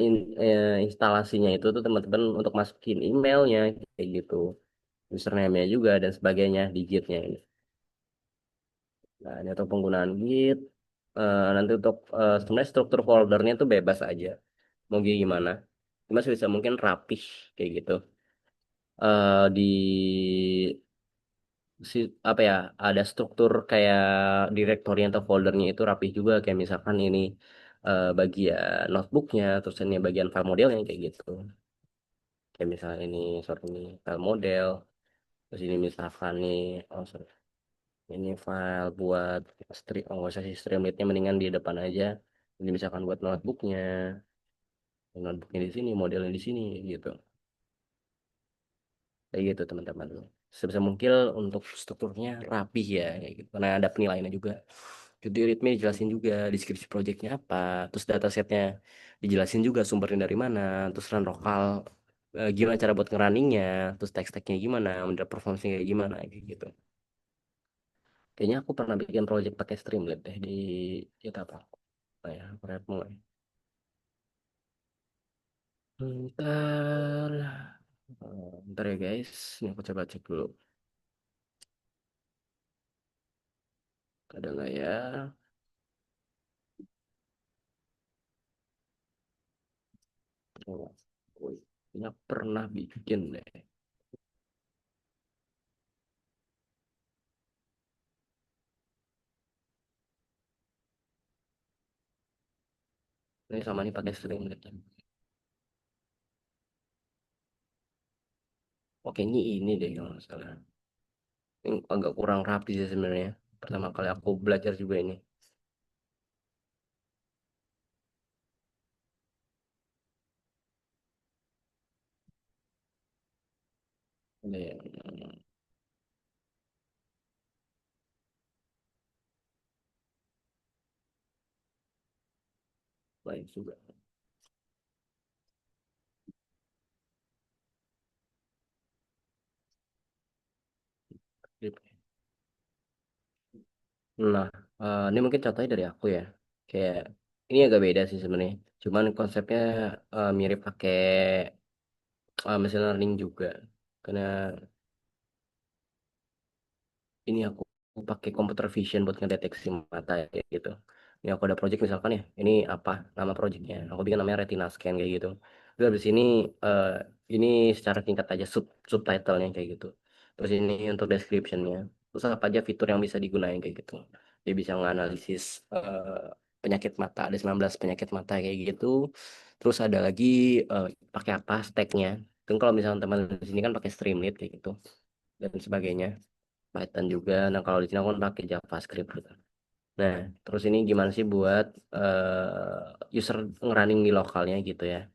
instalasinya itu tuh teman-teman untuk masukin emailnya kayak gitu, username-nya juga dan sebagainya di Git-nya ini. Nah, ini untuk penggunaan Git. Nanti untuk sebenarnya struktur foldernya tuh bebas aja. Mau gimana? Cuma bisa mungkin rapih kayak gitu. Di si apa ya, ada struktur kayak direktori atau foldernya itu rapih juga, kayak misalkan ini bagian notebooknya, terus ini bagian file modelnya kayak gitu. Kayak misalnya ini, sorry, ini file model, terus ini misalkan nih, oh sorry, ini file buat stream, oh nggak usah sih, streamlitnya mendingan di depan aja. Ini misalkan buat notebooknya di sini, modelnya di sini gitu. Kayak gitu teman-teman. Sebisa mungkin untuk strukturnya rapih ya kayak gitu. Karena ada penilaiannya juga. Jadi readme dijelasin juga deskripsi projectnya apa, terus datasetnya dijelasin juga sumbernya dari mana, terus run lokal, gimana cara buat ngerunningnya, terus tag-tagnya gimana, model performance kayak gimana kayak gitu. Kayaknya aku pernah bikin project pakai Streamlit deh di GitHub aku. Nah, ya, aku lihat mulai. Bentar, bentar ya guys. Ini aku coba cek dulu. Ada nggak ya? Oh, woi, kayaknya pernah bikin deh. Ini sama nih pakai Streamlit. Oke, ini deh kalau nggak salah. Ini agak kurang rapi sih sebenarnya. Pertama kali aku belajar juga ini. Ada yang lain juga. Nah, ini mungkin contohnya dari aku ya. Kayak ini agak beda sih sebenarnya. Cuman konsepnya mirip pakai machine learning juga. Karena ini aku pakai computer vision buat ngedeteksi mata ya, kayak gitu. Ini aku ada project misalkan ya. Ini apa nama projectnya? Aku bikin namanya retina scan kayak gitu. Terus habis eh, ini secara singkat aja subtitlenya kayak gitu. Terus ini untuk descriptionnya. Terus apa aja fitur yang bisa digunain kayak gitu. Dia bisa menganalisis penyakit mata, ada 19 penyakit mata kayak gitu. Terus ada lagi pakai apa stacknya. Kan kalau misalnya teman di sini kan pakai Streamlit kayak gitu dan sebagainya. Python juga. Nah kalau di sini aku kan pakai JavaScript gitu. Nah terus ini gimana sih buat user ngerunning di lokalnya gitu ya.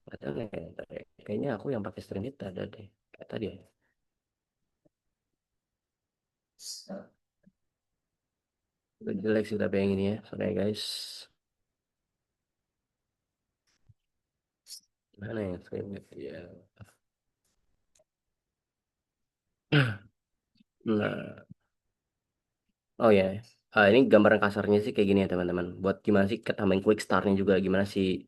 Katanya kayaknya aku yang pakai Streamlit ada deh. Kayak tadi ya. Udah jelek sih tapi yang ini ya. Sorry ya, guys. Mana ya Streamlit ya. Nah, oh ya, ini gambaran kasarnya sih kayak gini ya teman-teman. Buat gimana sih tambahin quick startnya juga gimana sih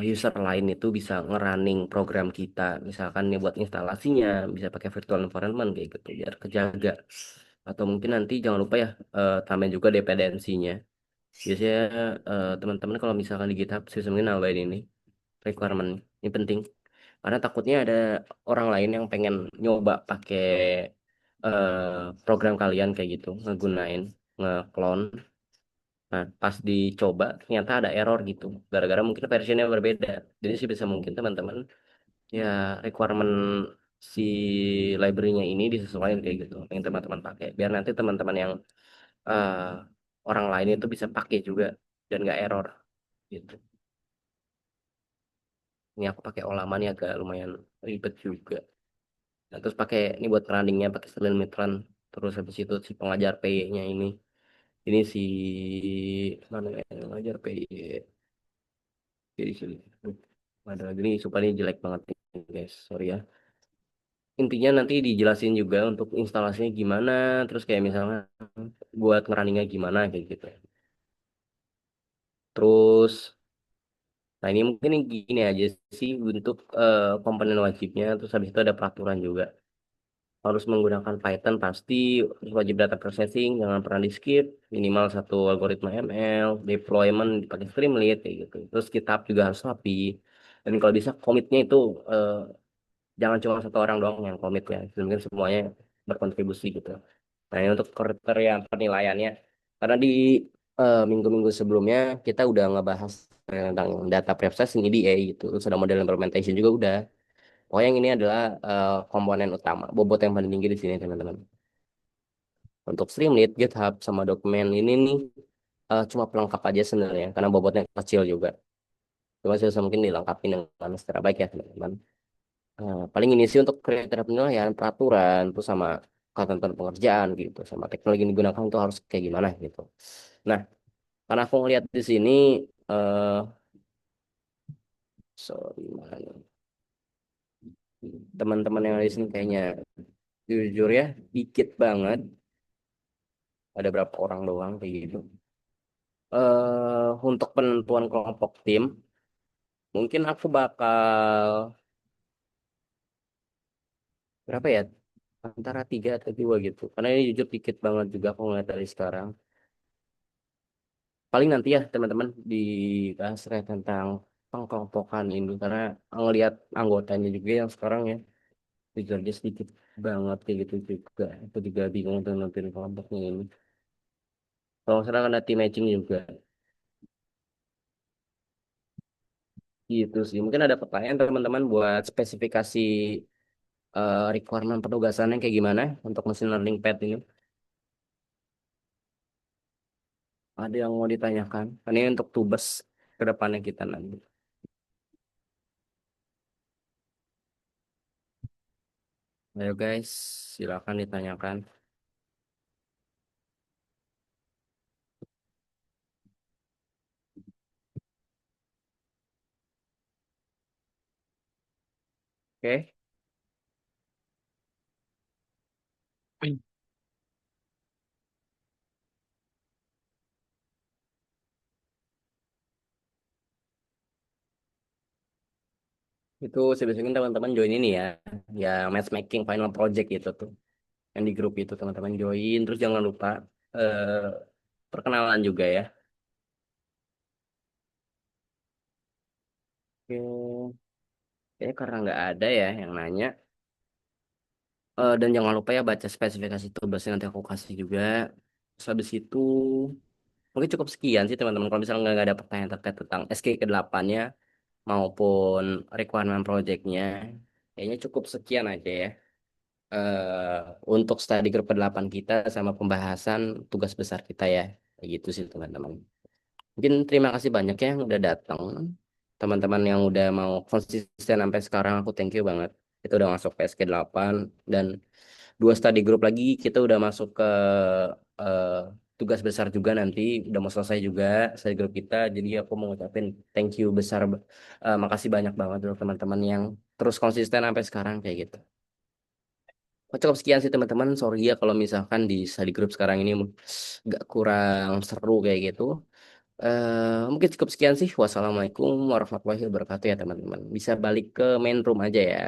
user lain itu bisa ngerunning program kita. Misalkan nih buat instalasinya bisa pakai virtual environment kayak gitu biar kejaga. Atau mungkin nanti jangan lupa ya tambahin juga dependensinya. Biasanya teman-teman kalau misalkan di GitHub sistemnya nambahin ini requirement ini penting. Karena takutnya ada orang lain yang pengen nyoba pakai program kalian kayak gitu, ngegunain, ngeklon. Nah, pas dicoba ternyata ada error gitu. Gara-gara mungkin versionnya berbeda. Jadi sih bisa mungkin teman-teman ya requirement si library-nya ini disesuaikan kayak gitu yang teman-teman pakai. Biar nanti teman-teman yang eh, orang lain itu bisa pakai juga dan nggak error gitu. Ini aku pakai Olaman ya agak lumayan ribet juga. Nah, terus pakai ini buat runningnya pakai Selenium Mitran. Terus habis itu si pengajar PY-nya ini si mana ya yang ngajar PY di sini. Ada lagi nih supaya ini jelek banget nih, guys. Sorry ya. Intinya nanti dijelasin juga untuk instalasinya gimana, terus kayak misalnya buat ngerunningnya gimana kayak gitu. Terus, nah ini mungkin yang gini aja sih untuk komponen wajibnya. Terus habis itu ada peraturan juga. Harus menggunakan Python pasti, wajib data processing jangan pernah di skip, minimal satu algoritma ML, deployment pakai Streamlit kayak gitu, terus GitHub juga harus rapi, dan kalau bisa komitnya itu eh, jangan cuma satu orang doang yang komit ya, mungkin semuanya berkontribusi gitu. Nah ini untuk kriteria penilaiannya, karena di minggu-minggu sebelumnya kita udah ngebahas tentang data processing EDA gitu, terus ada model implementation juga udah. Pokoknya yang ini adalah komponen utama, bobot yang paling tinggi di sini teman-teman. Untuk Streamlit, GitHub, sama dokumen ini nih cuma pelengkap aja sebenarnya, karena bobotnya kecil juga. Cuma sebisa mungkin dilengkapi dengan secara baik ya teman-teman. Paling ini sih untuk kriteria penilaian, peraturan, terus sama ketentuan pengerjaan gitu, sama teknologi yang digunakan itu harus kayak gimana gitu. Nah, karena aku ngeliat di sini, eh sorry mana nih? Teman-teman yang di sini kayaknya jujur ya, dikit banget. Ada berapa orang doang kayak gitu. Untuk penentuan kelompok tim, mungkin aku bakal berapa ya? Antara 3 atau 2 gitu. Karena ini jujur dikit banget juga aku ngeliat dari sekarang. Paling nanti ya teman-teman dibahas terkait tentang pengkelompokan ini. Karena ngelihat anggotanya juga yang sekarang ya. Jujur dia sedikit banget kayak gitu juga. Aku juga bingung untuk nentuin kelompoknya ini. Kalau nggak salah kan ada team matching juga. Gitu sih. Mungkin ada pertanyaan teman-teman buat spesifikasi requirement penugasannya kayak gimana untuk machine learning pad ini. Ada yang mau ditanyakan? Ini untuk tubes ke depannya kita nanti. Ayo guys, silakan ditanyakan. Oke. Itu sebesarnya teman-teman join ini ya. Ya matchmaking final project itu tuh. Yang di grup itu teman-teman join. Terus jangan lupa eh, perkenalan juga ya. Oke. Kayaknya karena nggak ada ya yang nanya. Dan jangan lupa ya baca spesifikasi tugasnya nanti aku kasih juga. Terus habis itu Mungkin cukup sekian sih teman-teman. Kalau misalnya nggak ada pertanyaan terkait tentang SK ke-8-nya maupun requirement project-nya, kayaknya cukup sekian aja ya. eh untuk studi grup ke-8 kita sama pembahasan tugas besar kita ya. Kayak gitu sih teman-teman. Mungkin terima kasih banyak ya yang udah datang. Teman-teman yang udah mau konsisten sampai sekarang aku thank you banget. Kita udah masuk PSK 8 dan dua study group lagi kita udah masuk ke eh, tugas besar juga nanti udah mau selesai juga study group kita. Jadi aku mau ngucapin thank you besar, makasih banyak banget untuk teman-teman yang terus konsisten sampai sekarang kayak gitu. Oh, cukup sekian sih teman-teman. Sorry ya kalau misalkan di study group sekarang ini gak kurang seru kayak gitu. Mungkin cukup sekian sih. Wassalamualaikum warahmatullahi wabarakatuh ya teman-teman. Bisa balik ke main room aja ya.